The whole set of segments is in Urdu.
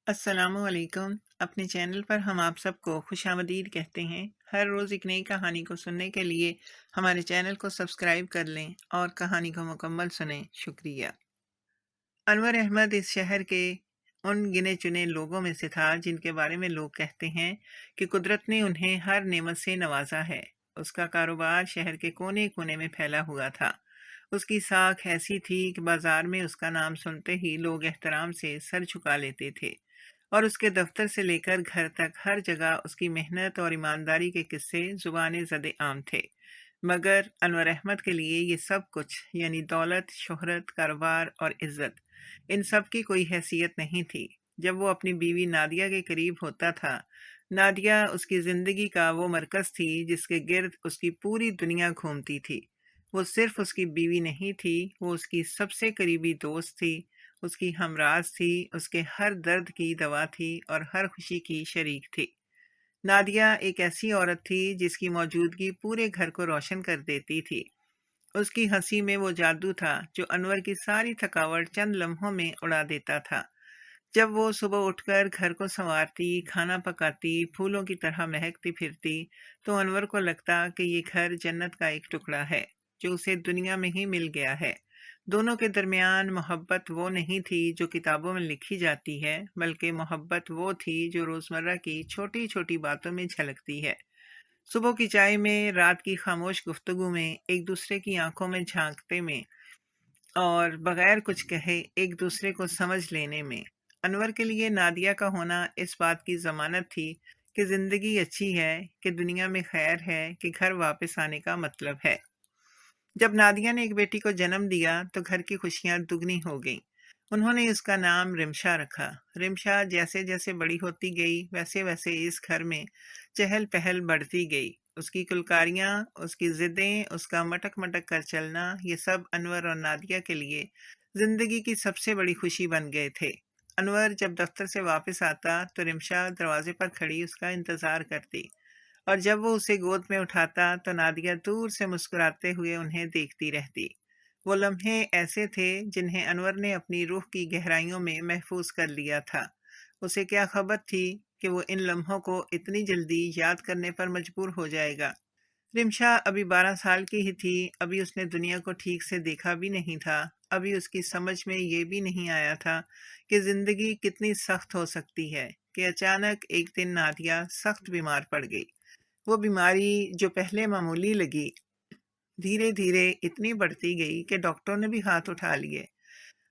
السلام علیکم۔ اپنے چینل پر ہم آپ سب کو خوش آمدید کہتے ہیں۔ ہر روز ایک نئی کہانی کو سننے کے لیے ہمارے چینل کو سبسکرائب کر لیں اور کہانی کو مکمل سنیں۔ شکریہ۔ انور احمد اس شہر کے ان گنے چنے لوگوں میں سے تھا جن کے بارے میں لوگ کہتے ہیں کہ قدرت نے انہیں ہر نعمت سے نوازا ہے۔ اس کا کاروبار شہر کے کونے کونے میں پھیلا ہوا تھا۔ اس کی ساکھ ایسی تھی کہ بازار میں اس کا نام سنتے ہی لوگ احترام سے سر جھکا لیتے تھے، اور اس کے دفتر سے لے کر گھر تک ہر جگہ اس کی محنت اور ایمانداری کے قصے زبان زد عام تھے۔ مگر انور احمد کے لیے یہ سب کچھ، یعنی دولت، شہرت، کاروبار اور عزت، ان سب کی کوئی حیثیت نہیں تھی۔ جب وہ اپنی بیوی نادیہ کے قریب ہوتا تھا، نادیہ اس کی زندگی کا وہ مرکز تھی جس کے گرد اس کی پوری دنیا گھومتی تھی۔ وہ صرف اس کی بیوی نہیں تھی، وہ اس کی سب سے قریبی دوست تھی، اس کی ہمراز تھی، اس کے ہر درد کی دوا تھی اور ہر خوشی کی شریک تھی۔ نادیہ ایک ایسی عورت تھی جس کی موجودگی پورے گھر کو روشن کر دیتی تھی۔ اس کی ہنسی میں وہ جادو تھا جو انور کی ساری تھکاوٹ چند لمحوں میں اڑا دیتا تھا۔ جب وہ صبح اٹھ کر گھر کو سنوارتی، کھانا پکاتی، پھولوں کی طرح مہکتی پھرتی، تو انور کو لگتا کہ یہ گھر جنت کا ایک ٹکڑا ہے جو اسے دنیا میں ہی مل گیا ہے۔ دونوں کے درمیان محبت وہ نہیں تھی جو کتابوں میں لکھی جاتی ہے، بلکہ محبت وہ تھی جو روزمرہ کی چھوٹی چھوٹی باتوں میں جھلکتی ہے۔ صبح کی چائے میں، رات کی خاموش گفتگو میں، ایک دوسرے کی آنکھوں میں جھانکتے میں، اور بغیر کچھ کہے ایک دوسرے کو سمجھ لینے میں۔ انور کے لیے نادیہ کا ہونا اس بات کی ضمانت تھی کہ زندگی اچھی ہے، کہ دنیا میں خیر ہے، کہ گھر واپس آنے کا مطلب ہے۔ جب نادیہ نے ایک بیٹی کو جنم دیا تو گھر کی خوشیاں دگنی ہو گئیں۔ انہوں نے اس کا نام رمشا رکھا۔ رمشا جیسے جیسے بڑی ہوتی گئی ویسے ویسے اس گھر میں چہل پہل بڑھتی گئی۔ اس کی کلکاریاں، اس کی ضدیں، اس کا مٹک مٹک کر چلنا، یہ سب انور اور نادیہ کے لیے زندگی کی سب سے بڑی خوشی بن گئے تھے۔ انور جب دفتر سے واپس آتا تو رمشا دروازے پر کھڑی اس کا انتظار کرتی، اور جب وہ اسے گود میں اٹھاتا تو نادیہ دور سے مسکراتے ہوئے انہیں دیکھتی رہتی۔ وہ لمحے ایسے تھے جنہیں انور نے اپنی روح کی گہرائیوں میں محفوظ کر لیا تھا۔ اسے کیا خبر تھی کہ وہ ان لمحوں کو اتنی جلدی یاد کرنے پر مجبور ہو جائے گا۔ رمشا ابھی 12 سال کی ہی تھی، ابھی اس نے دنیا کو ٹھیک سے دیکھا بھی نہیں تھا، ابھی اس کی سمجھ میں یہ بھی نہیں آیا تھا کہ زندگی کتنی سخت ہو سکتی ہے، کہ اچانک ایک دن نادیہ سخت بیمار پڑ گئی۔ وہ بیماری جو پہلے معمولی لگی، دھیرے دھیرے اتنی بڑھتی گئی کہ ڈاکٹر نے بھی ہاتھ اٹھا لیے۔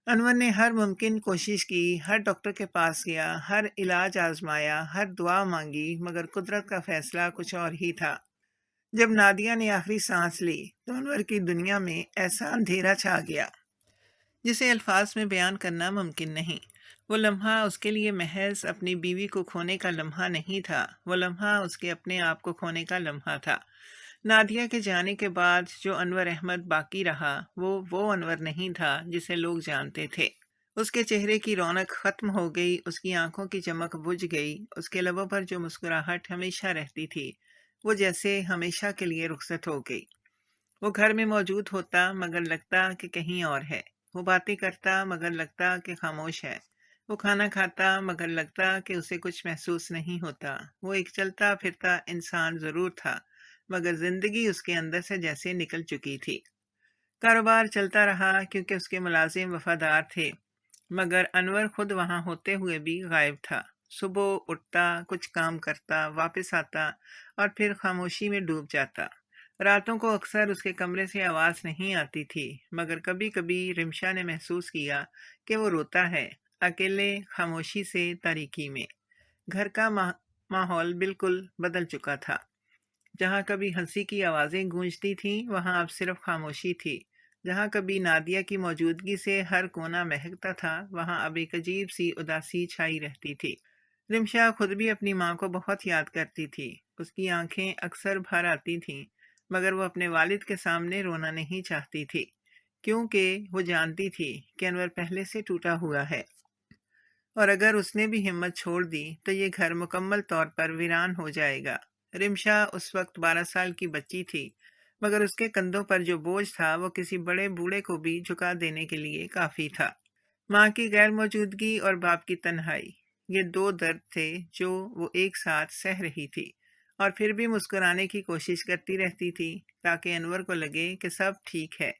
انور نے ہر ممکن کوشش کی، ہر ڈاکٹر کے پاس گیا، ہر علاج آزمایا، ہر دعا مانگی، مگر قدرت کا فیصلہ کچھ اور ہی تھا۔ جب نادیہ نے آخری سانس لی تو انور کی دنیا میں ایسا اندھیرا چھا گیا جسے الفاظ میں بیان کرنا ممکن نہیں۔ وہ لمحہ اس کے لیے محض اپنی بیوی کو کھونے کا لمحہ نہیں تھا، وہ لمحہ اس کے اپنے آپ کو کھونے کا لمحہ تھا۔ نادیہ کے جانے کے بعد جو انور احمد باقی رہا، وہ انور نہیں تھا جسے لوگ جانتے تھے۔ اس کے چہرے کی رونق ختم ہو گئی، اس کی آنکھوں کی چمک بجھ گئی، اس کے لبوں پر جو مسکراہٹ ہمیشہ رہتی تھی وہ جیسے ہمیشہ کے لیے رخصت ہو گئی۔ وہ گھر میں موجود ہوتا مگر لگتا کہ کہیں اور ہے، وہ باتیں کرتا مگر لگتا کہ خاموش ہے، وہ کھانا کھاتا مگر لگتا کہ اسے کچھ محسوس نہیں ہوتا۔ وہ ایک چلتا پھرتا انسان ضرور تھا، مگر زندگی اس کے اندر سے جیسے نکل چکی تھی۔ کاروبار چلتا رہا کیونکہ اس کے ملازم وفادار تھے، مگر انور خود وہاں ہوتے ہوئے بھی غائب تھا۔ صبح اٹھتا، کچھ کام کرتا، واپس آتا اور پھر خاموشی میں ڈوب جاتا۔ راتوں کو اکثر اس کے کمرے سے آواز نہیں آتی تھی، مگر کبھی کبھی رمشا نے محسوس کیا کہ وہ روتا ہے، اکیلے، خاموشی سے، تاریکی میں۔ گھر کا ماحول بالکل بدل چکا تھا۔ جہاں کبھی ہنسی کی آوازیں گونجتی تھیں وہاں اب صرف خاموشی تھی۔ جہاں کبھی نادیہ کی موجودگی سے ہر کونا مہکتا تھا وہاں اب ایک عجیب سی اداسی چھائی رہتی تھی۔ رمشا خود بھی اپنی ماں کو بہت یاد کرتی تھی، اس کی آنکھیں اکثر بھر آتی تھیں، مگر وہ اپنے والد کے سامنے رونا نہیں چاہتی تھی، کیونکہ وہ جانتی تھی کہ انور پہلے سے ٹوٹا ہوا ہے، اور اگر اس نے بھی ہمت چھوڑ دی تو یہ گھر مکمل طور پر ویران ہو جائے گا۔ رمشا اس وقت 12 سال کی بچی تھی، مگر اس کے کندھوں پر جو بوجھ تھا وہ کسی بڑے بوڑھے کو بھی جھکا دینے کے لیے کافی تھا۔ ماں کی غیر موجودگی اور باپ کی تنہائی، یہ دو درد تھے جو وہ ایک ساتھ سہ رہی تھی، اور پھر بھی مسکرانے کی کوشش کرتی رہتی تھی تاکہ انور کو لگے کہ سب ٹھیک ہے۔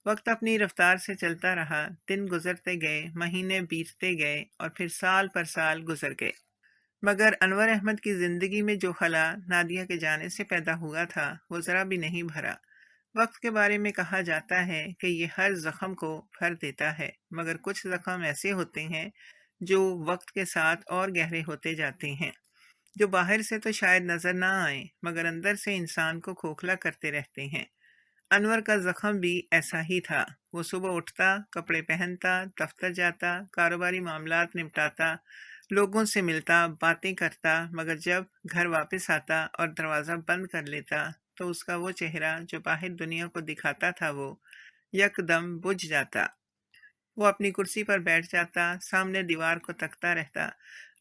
وقت اپنی رفتار سے چلتا رہا، دن گزرتے گئے، مہینے بیتتے گئے، اور پھر سال پر سال گزر گئے، مگر انور احمد کی زندگی میں جو خلا نادیہ کے جانے سے پیدا ہوا تھا وہ ذرا بھی نہیں بھرا۔ وقت کے بارے میں کہا جاتا ہے کہ یہ ہر زخم کو بھر دیتا ہے، مگر کچھ زخم ایسے ہوتے ہیں جو وقت کے ساتھ اور گہرے ہوتے جاتے ہیں، جو باہر سے تو شاید نظر نہ آئیں مگر اندر سے انسان کو کھوکھلا کرتے رہتے ہیں۔ انور کا زخم بھی ایسا ہی تھا۔ وہ صبح اٹھتا، کپڑے پہنتا، دفتر جاتا، کاروباری معاملات نپٹاتا، لوگوں سے ملتا، باتیں کرتا، مگر جب گھر واپس آتا اور دروازہ بند کر لیتا تو اس کا وہ چہرہ جو باہر دنیا کو دکھاتا تھا وہ یکدم بجھ جاتا۔ وہ اپنی کرسی پر بیٹھ جاتا، سامنے دیوار کو تکتا رہتا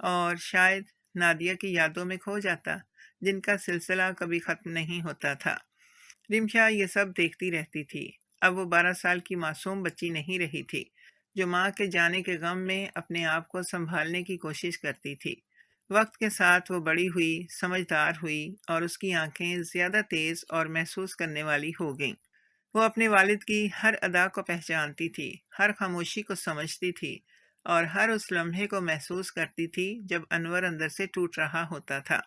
اور شاید نادیہ کی یادوں میں کھو جاتا، جن کا سلسلہ کبھی ختم نہیں ہوتا تھا۔ رمشا یہ سب دیکھتی رہتی تھی۔ اب وہ 12 سال کی معصوم بچی نہیں رہی تھی جو ماں کے جانے کے غم میں اپنے آپ کو سنبھالنے کی کوشش کرتی تھی۔ وقت کے ساتھ وہ بڑی ہوئی، سمجھدار ہوئی، اور اس کی آنکھیں زیادہ تیز اور محسوس کرنے والی ہو گئیں۔ وہ اپنے والد کی ہر ادا کو پہچانتی تھی، ہر خاموشی کو سمجھتی تھی، اور ہر اس لمحے کو محسوس کرتی تھی جب انور اندر سے ٹوٹ رہا ہوتا تھا۔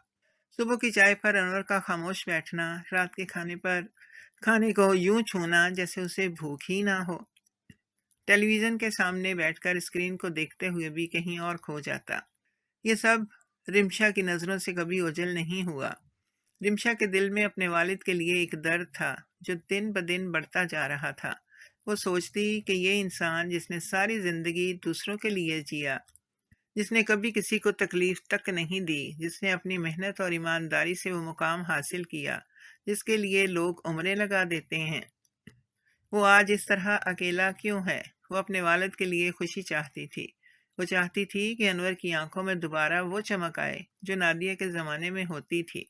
صبح کی چائے پر انور کا خاموش بیٹھنا، رات کے کھانے کو یوں چھونا جیسے اسے بھوک ہی نہ ہو، ٹیلی ویژن کے سامنے بیٹھ کر اسکرین کو دیکھتے ہوئے بھی کہیں اور کھو جاتا، یہ سب رمشا کی نظروں سے کبھی اوجھل نہیں ہوا۔ رمشا کے دل میں اپنے والد کے لیے ایک درد تھا جو دن بدن بڑھتا جا رہا تھا۔ وہ سوچتی کہ یہ انسان جس نے ساری زندگی دوسروں کے لیے جیا، جس نے کبھی کسی کو تکلیف تک نہیں دی، جس نے اپنی محنت اور ایمانداری سے وہ مقام حاصل کیا جس کے لیے لوگ عمریں لگا دیتے ہیں، وہ آج اس طرح اکیلا کیوں ہے؟ وہ اپنے والد کے لیے خوشی چاہتی تھی۔ وہ چاہتی تھی کہ انور کی آنکھوں میں دوبارہ وہ چمک آئے جو نادیہ کے زمانے میں ہوتی تھی۔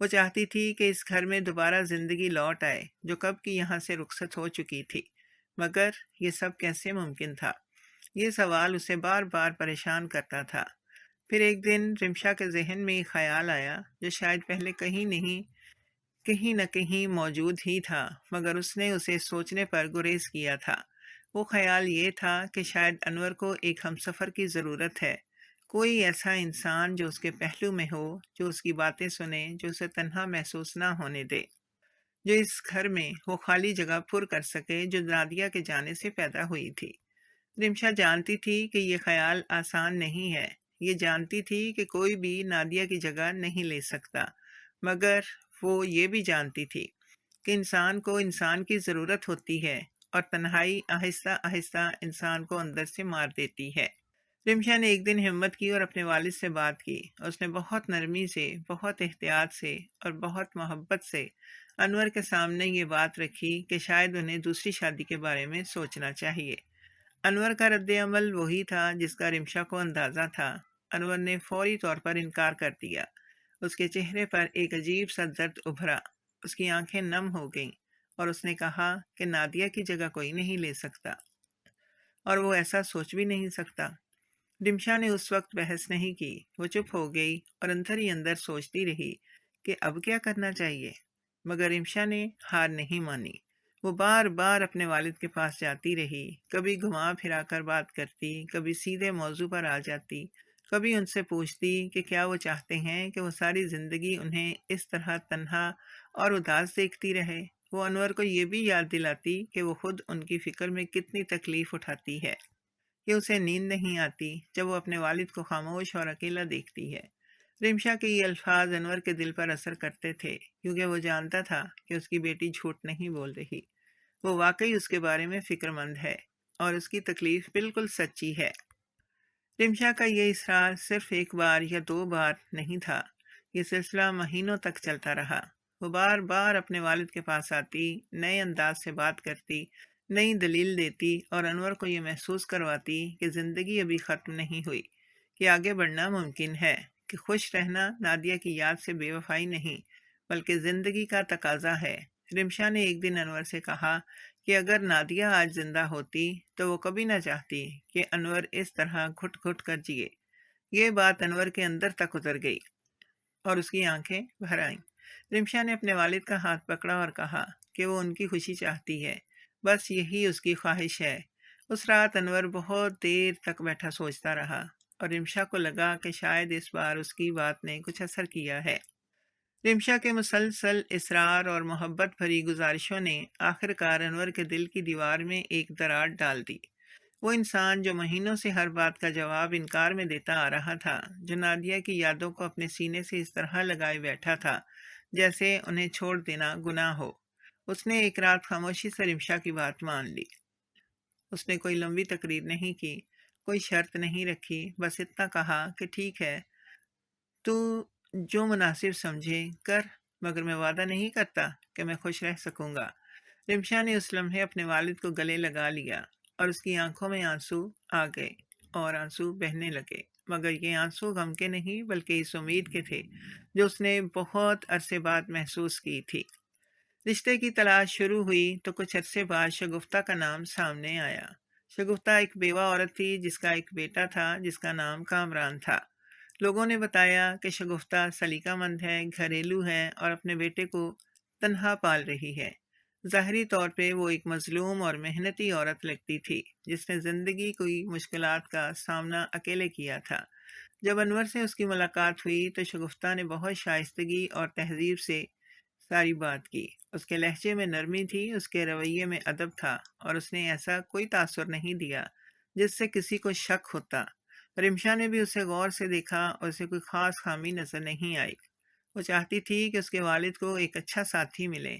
وہ چاہتی تھی کہ اس گھر میں دوبارہ زندگی لوٹ آئے جو کب کی یہاں سے رخصت ہو چکی تھی، مگر یہ سب کیسے ممکن تھا؟ یہ سوال اسے بار بار پریشان کرتا تھا۔ پھر ایک دن رمشا کے ذہن میں ایک خیال آیا جو شاید پہلے کہیں نہ کہیں موجود ہی تھا، مگر اس نے اسے سوچنے پر گریز کیا تھا۔ وہ خیال یہ تھا کہ شاید انور کو ایک ہمسفر کی ضرورت ہے، کوئی ایسا انسان جو اس کے پہلو میں ہو، جو اس کی باتیں سنے، جو اسے تنہا محسوس نہ ہونے دے، جو اس گھر میں وہ خالی جگہ پر کر سکے جو نادیہ کے جانے سے پیدا ہوئی تھی۔ رمشا جانتی تھی کہ یہ خیال آسان نہیں ہے، یہ جانتی تھی کہ کوئی بھی نادیہ کی جگہ نہیں لے سکتا، مگر وہ یہ بھی جانتی تھی کہ انسان کو انسان کی ضرورت ہوتی ہے، اور تنہائی آہستہ آہستہ انسان کو اندر سے مار دیتی ہے۔ رمشا نے ایک دن ہمت کی اور اپنے والد سے بات کی۔ اس نے بہت نرمی سے، بہت احتیاط سے اور بہت محبت سے انور کے سامنے یہ بات رکھی کہ شاید انہیں دوسری شادی کے بارے میں سوچنا چاہیے۔ انور کا رد عمل وہی تھا جس کا رمشا کو اندازہ تھا۔ انور نے فوری طور پر انکار کر دیا۔ اس کے چہرے پر ایک عجیب سا درد ابھرا، اس کی آنکھیں نم ہو گئیں، اور اس نے کہا کہ نادیہ کی جگہ کوئی نہیں لے سکتا، اور وہ ایسا سوچ بھی نہیں سکتا۔ رمشا نے اس وقت بحث نہیں کی، وہ چپ ہو گئی اور اندر ہی اندر سوچتی رہی کہ اب کیا کرنا چاہیے، مگر رمشا نے ہار نہیں مانی۔ وہ بار بار اپنے والد کے پاس جاتی رہی، کبھی گھما پھرا کر بات کرتی، کبھی سیدھے موضوع پر آ جاتی، کبھی ان سے پوچھتی کہ کیا وہ چاہتے ہیں کہ وہ ساری زندگی انہیں اس طرح تنہا اور اداس دیکھتی رہے۔ وہ انور کو یہ بھی یاد دلاتی کہ وہ خود ان کی فکر میں کتنی تکلیف اٹھاتی ہے، کہ اسے نیند نہیں آتی جب وہ اپنے والد کو خاموش اور اکیلا دیکھتی ہے۔ رمشا کے یہ الفاظ انور کے دل پر اثر کرتے تھے، کیونکہ وہ جانتا تھا کہ اس کی بیٹی جھوٹ نہیں بول رہی، وہ واقعی اس کے بارے میں فکر مند ہے، اور اس کی تکلیف بالکل سچی ہے۔ رمشا کا یہ اصرار صرف ایک بار یا دو بار نہیں تھا، یہ سلسلہ مہینوں تک چلتا رہا۔ وہ بار بار اپنے والد کے پاس آتی، نئے انداز سے بات کرتی، نئی دلیل دیتی، اور انور کو یہ محسوس کرواتی کہ زندگی ابھی ختم نہیں ہوئی، کہ آگے بڑھنا ممکن ہے، کہ خوش رہنا نادیہ کی یاد سے بے وفائی نہیں بلکہ زندگی کا تقاضا ہے۔ رمشا نے ایک دن انور سے کہا کہ اگر نادیہ آج زندہ ہوتی تو وہ کبھی نہ چاہتی کہ انور اس طرح گھٹ گھٹ کر جیے۔ یہ بات انور کے اندر تک اتر گئی اور اس کی آنکھیں بھر آئیں۔ رمشا نے اپنے والد کا ہاتھ پکڑا اور کہا کہ وہ ان کی خوشی چاہتی ہے، بس یہی اس کی خواہش ہے۔ اس رات انور بہت دیر تک بیٹھا سوچتا رہا اور رمشا کو لگا کہ شاید اس بار اس کی بات نے کچھ اثر کیا ہے۔ رمشا کے مسلسل اصرار اور محبت بھری گزارشوں نے آخر کار انور کے دل کی دیوار میں ایک دراڑ ڈال دی۔ وہ انسان جو مہینوں سے ہر بات کا جواب انکار میں دیتا آ رہا تھا، جو نادیہ کی یادوں کو اپنے سینے سے اس طرح لگائے بیٹھا تھا جیسے انہیں چھوڑ دینا گناہ ہو، اس نے ایک رات خاموشی سے رمشا کی بات مان لی۔ اس نے کوئی لمبی تقریر نہیں کی، کوئی شرط نہیں رکھی، بس اتنا کہا کہ ٹھیک ہے، تو جو مناسب سمجھے کر، مگر میں وعدہ نہیں کرتا کہ میں خوش رہ سکوں گا۔ رمشا نے اس لمحے اپنے والد کو گلے لگا لیا اور اس کی آنکھوں میں آنسو آ گئے اور آنسو بہنے لگے، مگر یہ آنسو غم کے نہیں بلکہ اس امید کے تھے جو اس نے بہت عرصے بعد محسوس کی تھی۔ رشتے کی تلاش شروع ہوئی تو کچھ عرصے بعد شگفتہ کا نام سامنے آیا۔ شگفتہ ایک بیوہ عورت تھی جس کا ایک بیٹا تھا جس کا نام کامران تھا۔ لوگوں نے بتایا کہ شگفتہ سلیقہ مند ہے، گھریلو ہے اور اپنے بیٹے کو تنہا پال رہی ہے۔ ظاہری طور پہ وہ ایک مظلوم اور محنتی عورت لگتی تھی جس نے زندگی کی مشکلات کا سامنا اکیلے کیا تھا۔ جب انور سے اس کی ملاقات ہوئی تو شگفتہ نے بہت شائستگی اور تہذیب سے ساری بات کی۔ اس کے لہجے میں نرمی تھی، اس کے رویے میں ادب تھا اور اس نے ایسا کوئی تاثر نہیں دیا جس سے کسی کو شک ہوتا۔ رمشا نے بھی اسے غور سے دیکھا اور اسے کوئی خاص خامی نظر نہیں آئی۔ وہ چاہتی تھی کہ اس کے والد کو ایک اچھا ساتھی ملے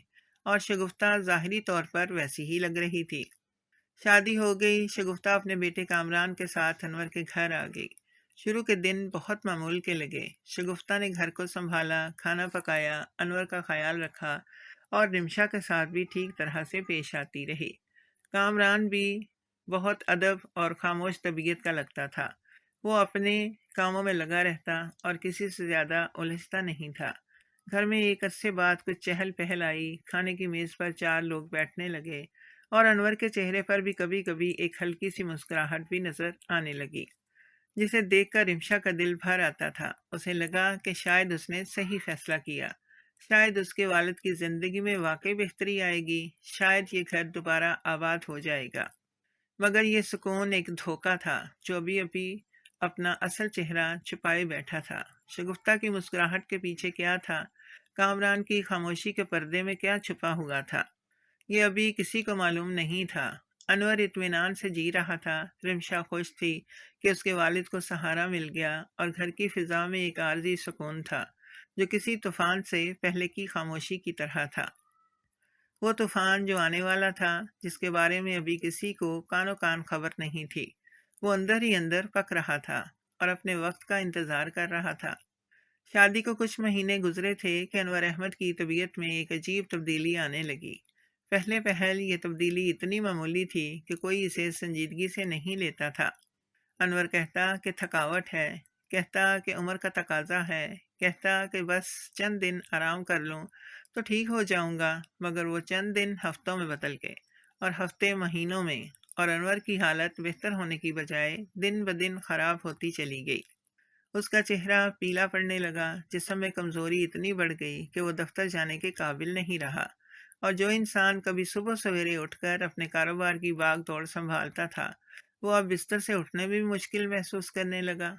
اور شگفتہ ظاہری طور پر ویسی ہی لگ رہی تھی۔ شادی ہو گئی۔ شگفتہ اپنے بیٹے کامران کے ساتھ انور کے گھر آ گئی۔ شروع کے دن بہت معمول کے لگے۔ شگفتہ نے گھر کو سنبھالا، کھانا پکایا، انور کا خیال رکھا اور رمشا کے ساتھ بھی ٹھیک طرح سے پیش آتی رہی۔ کامران بھی بہت ادب اور خاموش طبیعت کا لگتا تھا۔ وہ اپنے کاموں میں لگا رہتا اور کسی سے زیادہ الجھتا نہیں تھا۔ گھر میں ایک عرصے بعد کچھ چہل پہل آئی۔ کھانے کی میز پر 4 لوگ بیٹھنے لگے اور انور کے چہرے پر بھی کبھی کبھی ایک ہلکی سی مسکراہٹ بھی نظر آنے لگی، جسے دیکھ کر رمشا کا دل بھر آتا تھا۔ اسے لگا کہ شاید اس نے صحیح فیصلہ کیا، شاید اس کے والد کی زندگی میں واقعی بہتری آئے گی، شاید یہ گھر دوبارہ آباد ہو جائے گا۔ مگر یہ سکون ایک دھوکہ تھا جو ابھی ابھی اپنا اصل چہرہ چھپائے بیٹھا تھا۔ شگفتہ کی مسکراہٹ کے پیچھے کیا تھا، کامران کی خاموشی کے پردے میں کیا چھپا ہوا تھا، یہ ابھی کسی کو معلوم نہیں تھا۔ انور اطمینان سے جی رہا تھا، رمشا خوش تھی کہ اس کے والد کو سہارا مل گیا اور گھر کی فضا میں ایک عارضی سکون تھا جو کسی طوفان سے پہلے کی خاموشی کی طرح تھا۔ وہ طوفان جو آنے والا تھا، جس کے بارے میں ابھی کسی کو کانوں کان خبر نہیں تھی، وہ اندر ہی اندر پک رہا تھا اور اپنے وقت کا انتظار کر رہا تھا۔ شادی کو کچھ مہینے گزرے تھے کہ انور احمد کی طبیعت میں ایک عجیب تبدیلی آنے لگی۔ پہلے پہل یہ تبدیلی اتنی معمولی تھی کہ کوئی اسے سنجیدگی سے نہیں لیتا تھا۔ انور کہتا کہ تھکاوٹ ہے، کہتا کہ عمر کا تقاضا ہے، کہتا کہ بس چند دن آرام کر لوں تو ٹھیک ہو جاؤں گا، مگر وہ چند دن ہفتوں میں بدل گئے اور ہفتے مہینوں میں، اور انور کی حالت بہتر ہونے کی بجائے دن بدن خراب ہوتی چلی گئی۔ اس کا چہرہ پیلا پڑنے لگا، جسم میں کمزوری اتنی بڑھ گئی کہ وہ دفتر جانے کے قابل نہیں رہا، اور جو انسان کبھی صبح سویرے اٹھ کر اپنے کاروبار کی باغ دوڑ سنبھالتا تھا، وہ اب بستر سے اٹھنے میں بھی مشکل محسوس کرنے لگا۔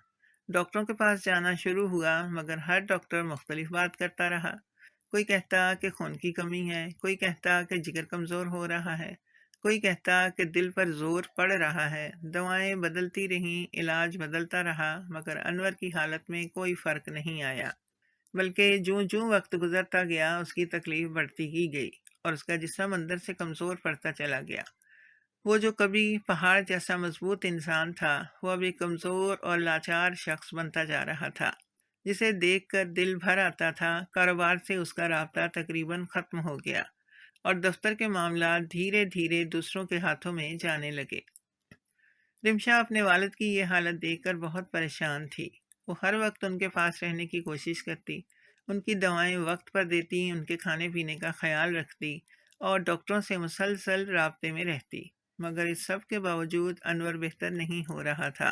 ڈاکٹروں کے پاس جانا شروع ہوا، مگر ہر ڈاکٹر مختلف بات کرتا رہا۔ کوئی کہتا کہ خون کی کمی ہے، کوئی کہتا کہ جگر کمزور ہو رہا ہے، کوئی کہتا کہ دل پر زور پڑ رہا ہے۔ دوائیں بدلتی رہیں، علاج بدلتا رہا، مگر انور کی حالت میں کوئی فرق نہیں آیا، بلکہ جوں جوں وقت گزرتا گیا اس کی تکلیف بڑھتی ہی گئی اور اس کا جسم اندر سے کمزور پڑتا چلا گیا۔ وہ جو کبھی پہاڑ جیسا مضبوط انسان تھا، وہ اب ایک کمزور اور لاچار شخص بنتا جا رہا تھا، جسے دیکھ کر دل بھر آتا تھا۔ کاروبار سے اس کا رابطہ تقریباً ختم ہو گیا اور دفتر کے معاملات دھیرے دھیرے دوسروں کے ہاتھوں میں جانے لگے۔ رمشا اپنے والد کی یہ حالت دیکھ کر بہت پریشان تھی۔ وہ ہر وقت ان کے پاس رہنے کی کوشش کرتی، ان کی دوائیں وقت پر دیتی، ان کے کھانے پینے کا خیال رکھتی اور ڈاکٹروں سے مسلسل رابطے میں رہتی، مگر اس سب کے باوجود انور بہتر نہیں ہو رہا تھا۔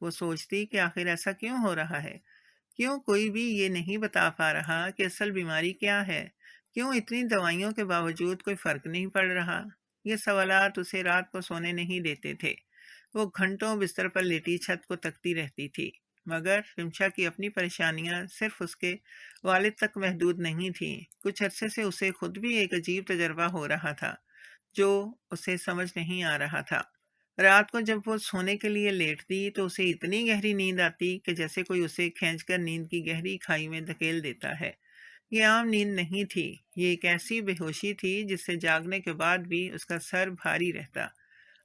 وہ سوچتی کہ آخر ایسا کیوں ہو رہا ہے؟ کیوں کوئی بھی یہ نہیں بتا پا رہا کہ اصل بیماری کیا ہے؟ کیوں اتنی دوائیوں کے باوجود کوئی فرق نہیں پڑ رہا؟ یہ سوالات اسے رات کو سونے نہیں دیتے تھے۔ وہ گھنٹوں بستر پر لیٹی چھت کو تکتی رہتی تھی، مگر رمشا کی اپنی پریشانیاں صرف اس کے والد تک محدود نہیں تھیں۔ کچھ عرصے سے اسے خود بھی ایک عجیب تجربہ ہو رہا تھا جو اسے سمجھ نہیں آ رہا تھا۔ رات کو جب وہ سونے کے لیے لیٹتی تو اسے اتنی گہری نیند آتی کہ جیسے کوئی اسے کھینچ کر نیند کی گہری کھائی میں دھکیل دیتا ہے۔ یہ عام نیند نہیں تھی، یہ ایک ایسی بے ہوشی تھی جس سے جاگنے کے بعد بھی اس کا سر بھاری رہتا،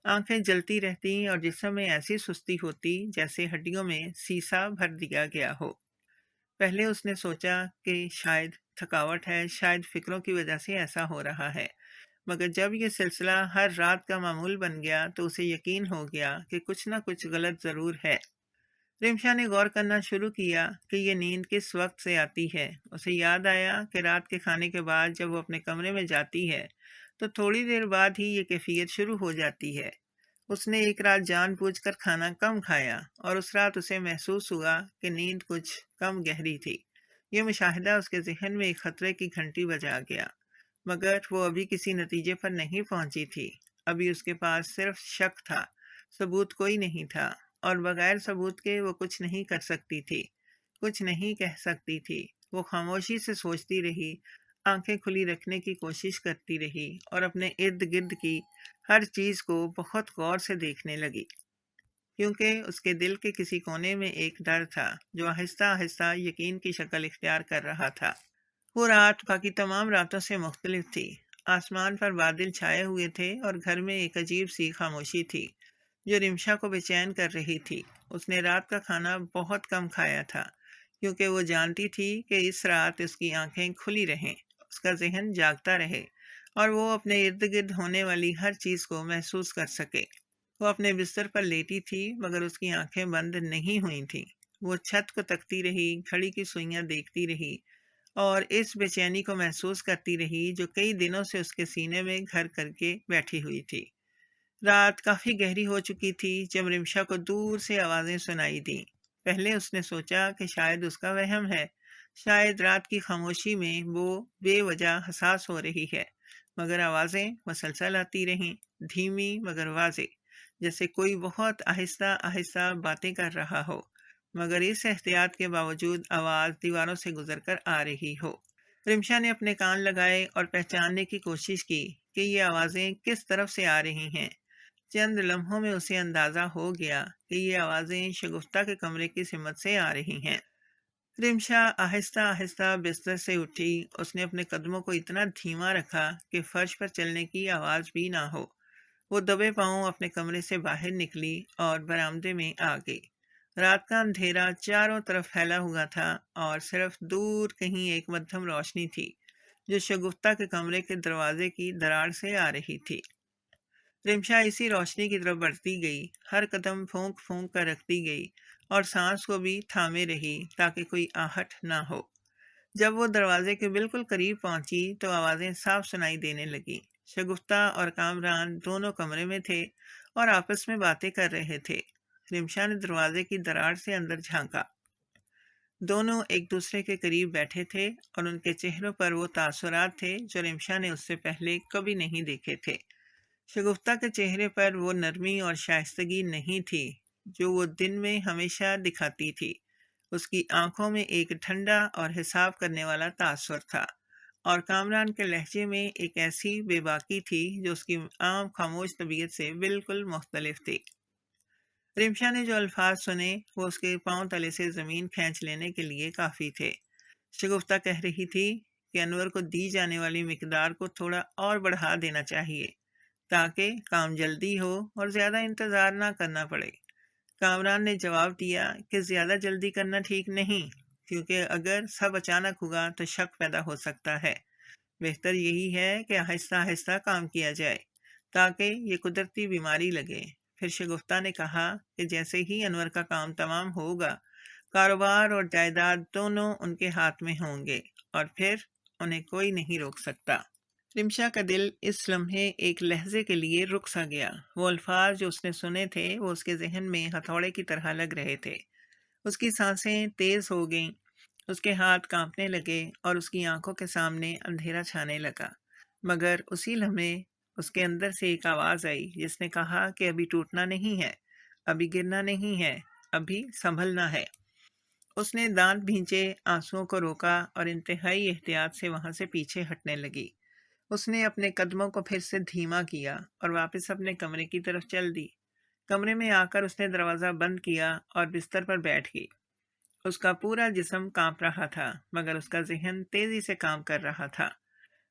آنکھیں جلتی رہتی اور جسم میں ایسی سستی ہوتی جیسے ہڈیوں میں سیسا بھر دیا گیا ہو۔ پہلے اس نے سوچا کہ شاید تھکاوٹ ہے، شاید فکروں کی وجہ سے ایسا ہو رہا ہے، مگر جب یہ سلسلہ ہر رات کا معمول بن گیا تو اسے یقین ہو گیا کہ کچھ نہ کچھ غلط ضرور ہے۔ رمشا نے غور کرنا شروع کیا کہ یہ نیند کس وقت سے آتی ہے۔ اسے یاد آیا کہ رات کے کھانے کے بعد جب وہ اپنے کمرے میں جاتی ہے تو تھوڑی دیر بعد ہی یہ کیفیت شروع ہو جاتی ہے۔ اس نے ایک رات جان بوجھ کر کھانا کم کھایا اور اس رات اسے محسوس ہوا کہ نیند کچھ کم گہری تھی۔ یہ مشاہدہ اس کے ذہن میں ایک خطرے کی گھنٹی بجا گیا، مگر وہ ابھی کسی نتیجے پر نہیں پہنچی تھی۔ ابھی اس کے پاس صرف شک تھا، ثبوت کوئی نہیں تھا، اور بغیر ثبوت کے وہ کچھ نہیں کر سکتی تھی، کچھ نہیں کہہ سکتی تھی۔ وہ خاموشی سے سوچتی رہی، آنکھیں کھلی رکھنے کی کوشش کرتی رہی اور اپنے ارد گرد کی ہر چیز کو بہت غور سے دیکھنے لگی، کیونکہ اس کے دل کے کسی کونے میں ایک ڈر تھا جو آہستہ آہستہ یقین کی شکل اختیار کر رہا تھا۔ وہ رات باقی تمام راتوں سے مختلف تھی۔ آسمان پر بادل چھائے ہوئے تھے اور گھر میں ایک عجیب سی خاموشی تھی جو رمشا کو بے چین کر رہی تھی۔ اس نے رات کا کھانا بہت کم کھایا تھا کیونکہ وہ جانتی تھی کہ اس رات اس کی آنکھیں کھلی رہیں، اس کا ذہن جاگتا رہے اور وہ اپنے ارد گرد ہونے والی ہر چیز کو محسوس کر سکے۔ وہ اپنے بستر پر لیٹی تھی مگر اس کی آنکھیں بند نہیں ہوئی تھیں۔ وہ چھت کو تکتی رہی، گھڑی کی سوئیاں دیکھتی رہی اور اس بے چینی کو محسوس کرتی رہی جو کئی دنوں سے اس کے سینے میں گھر کر کے بیٹھی ہوئی تھی۔ رات کافی گہری ہو چکی تھی جب رمشا کو دور سے آوازیں سنائی دیں۔ پہلے اس نے سوچا کہ شاید اس کا وہم ہے، شاید رات کی خاموشی میں وہ بے وجہ حساس ہو رہی ہے، مگر آوازیں مسلسل آتی رہیں، دھیمی مگر واضح، جیسے کوئی بہت آہستہ آہستہ باتیں کر رہا ہو، مگر اس احتیاط کے باوجود آواز دیواروں سے گزر کر آ رہی ہو۔ رمشا نے اپنے کان لگائے اور پہچاننے کی کوشش کی کہ یہ آوازیں کس طرف سے آ رہی ہیں۔ چند لمحوں میں اسے اندازہ ہو گیا کہ یہ آوازیں شگفتہ کے کمرے کی سمت سے آ رہی ہیں۔ رمشا آہستہ آہستہ بستر سے اٹھی۔ اس نے اپنے قدموں کو اتنا دھیما رکھا کہ فرش پر چلنے کی آواز بھی نہ ہو۔ وہ دبے پاؤں اپنے کمرے سے باہر نکلی اور برآمدے میں آ گئی۔ رات کا اندھیرا چاروں طرف پھیلا ہوا تھا اور صرف دور کہیں ایک مدھم روشنی تھی جو شگفتہ کے کمرے کے دروازے کی دراڑ سے آ رہی تھی۔ رمشا اسی روشنی کی طرف بڑھتی گئی، ہر قدم پھونک پھونک کر رکھتی گئی اور سانس کو بھی تھامے رہی تاکہ کوئی آہٹ نہ ہو۔ جب وہ دروازے کے بالکل قریب پہنچی تو آوازیں صاف سنائی دینے لگیں۔ شگفتہ اور کامران دونوں کمرے میں تھے اور آپس میں باتیں کر رہے تھے۔ رمشا نے دروازے کی دراڑ سے اندر جھانکا۔ دونوں ایک دوسرے کے قریب بیٹھے تھے اور ان کے چہروں پر وہ تاثرات تھے جو رمشا نے اس سے پہلے کبھی نہیں دیکھے تھے۔ شگفتہ کے چہرے پر وہ نرمی اور شائستگی نہیں تھی جو وہ دن میں ہمیشہ دکھاتی تھی۔ اس کی آنکھوں میں ایک ٹھنڈا اور حساب کرنے والا تاثر تھا، اور کامران کے لہجے میں ایک ایسی بے باکی تھی جو اس کی عام خاموش طبیعت سے بالکل مختلف تھی۔ رمشا نے جو الفاظ سنے وہ اس کے پاؤں تلے سے زمین کھینچ لینے کے لیے کافی تھے۔ شگفتہ کہہ رہی تھی کہ انور کو دی جانے والی مقدار کو تھوڑا اور بڑھا دینا چاہیے تاکہ کام جلدی ہو اور زیادہ انتظار نہ کرنا پڑے۔ کامران نے جواب دیا کہ زیادہ جلدی کرنا ٹھیک نہیں، کیونکہ اگر سب اچانک ہوگا تو شک پیدا ہو سکتا ہے۔ بہتر یہی ہے کہ آہستہ آہستہ کام کیا جائے تاکہ یہ قدرتی بیماری لگے۔ پھر شگفتہ نے کہا کہ جیسے ہی انور کا کام تمام ہوگا، کاروبار اور جائیداد دونوں ان کے ہاتھ میں ہوں گے اور پھر انہیں کوئی نہیں روک سکتا۔ رمشا کا دل اس لمحے ایک لہجے کے لیے رک سا گیا۔ وہ الفاظ جو اس نے سنے تھے وہ اس کے ذہن میں ہتھوڑے کی طرح لگ رہے تھے۔ اس کی سانسیں تیز ہو گئیں، اس کے ہاتھ کانپنے لگے اور اس کی آنکھوں کے سامنے اندھیرا چھانے لگا۔ مگر اسی لمحے اس کے اندر سے ایک آواز آئی جس نے کہا کہ ابھی ٹوٹنا نہیں ہے، ابھی گرنا نہیں ہے، ابھی سنبھلنا ہے۔ اس نے دانت بھینچے، آنسوؤں کو روکا اور انتہائی احتیاط سے وہاں سے پیچھے ہٹنے لگی۔ اس نے اپنے قدموں کو پھر سے دھیما کیا اور واپس اپنے کمرے کی طرف چل دی۔ کمرے میں آ کر اس نے دروازہ بند کیا اور بستر پر بیٹھ گئی۔ اس کا پورا جسم کانپ رہا تھا، مگر اس کا ذہن تیزی سے کام کر رہا تھا۔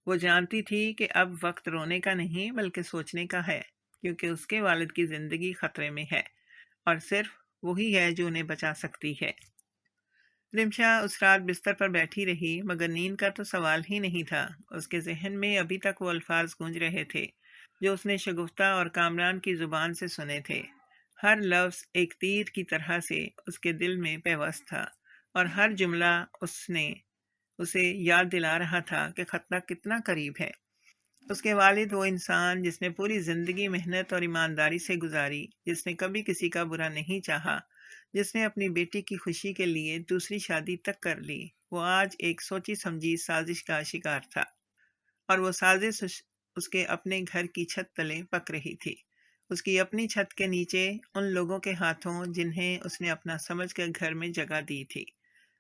وہ جانتی تھی کہ اب وقت رونے کا نہیں بلکہ سوچنے کا ہے، کیونکہ اس کے والد کی زندگی خطرے میں ہے اور صرف وہی ہے جو انہیں بچا سکتی ہے۔ رمشا اس رات بستر پر بیٹھی رہی، مگر نیند کا تو سوال ہی نہیں تھا۔ اس کے ذہن میں ابھی تک وہ الفاظ گونج رہے تھے جو اس نے شگفتہ اور کامران کی زبان سے سنے تھے۔ ہر لفظ ایک تیر کی طرح سے اس کے دل میں پیوست تھا، اور ہر جملہ اسے یاد دلا رہا تھا کہ خطرہ کتنا قریب ہے۔ اس کے والد، وہ انسان جس نے پوری زندگی محنت اور ایمانداری سے گزاری، جس نے کبھی کسی کا برا نہیں چاہا، جس نے اپنی بیٹی کی خوشی کے لیے دوسری شادی تک کر لی، وہ آج ایک سوچی سمجھی سازش کا شکار تھا، اور وہ سازش اس کے اپنے گھر کی چھت تلے پک رہی تھی، اس کی اپنی چھت کے نیچے ان لوگوں کے ہاتھوں جنہیں اس نے اپنا سمجھ کر گھر میں جگہ دی تھی۔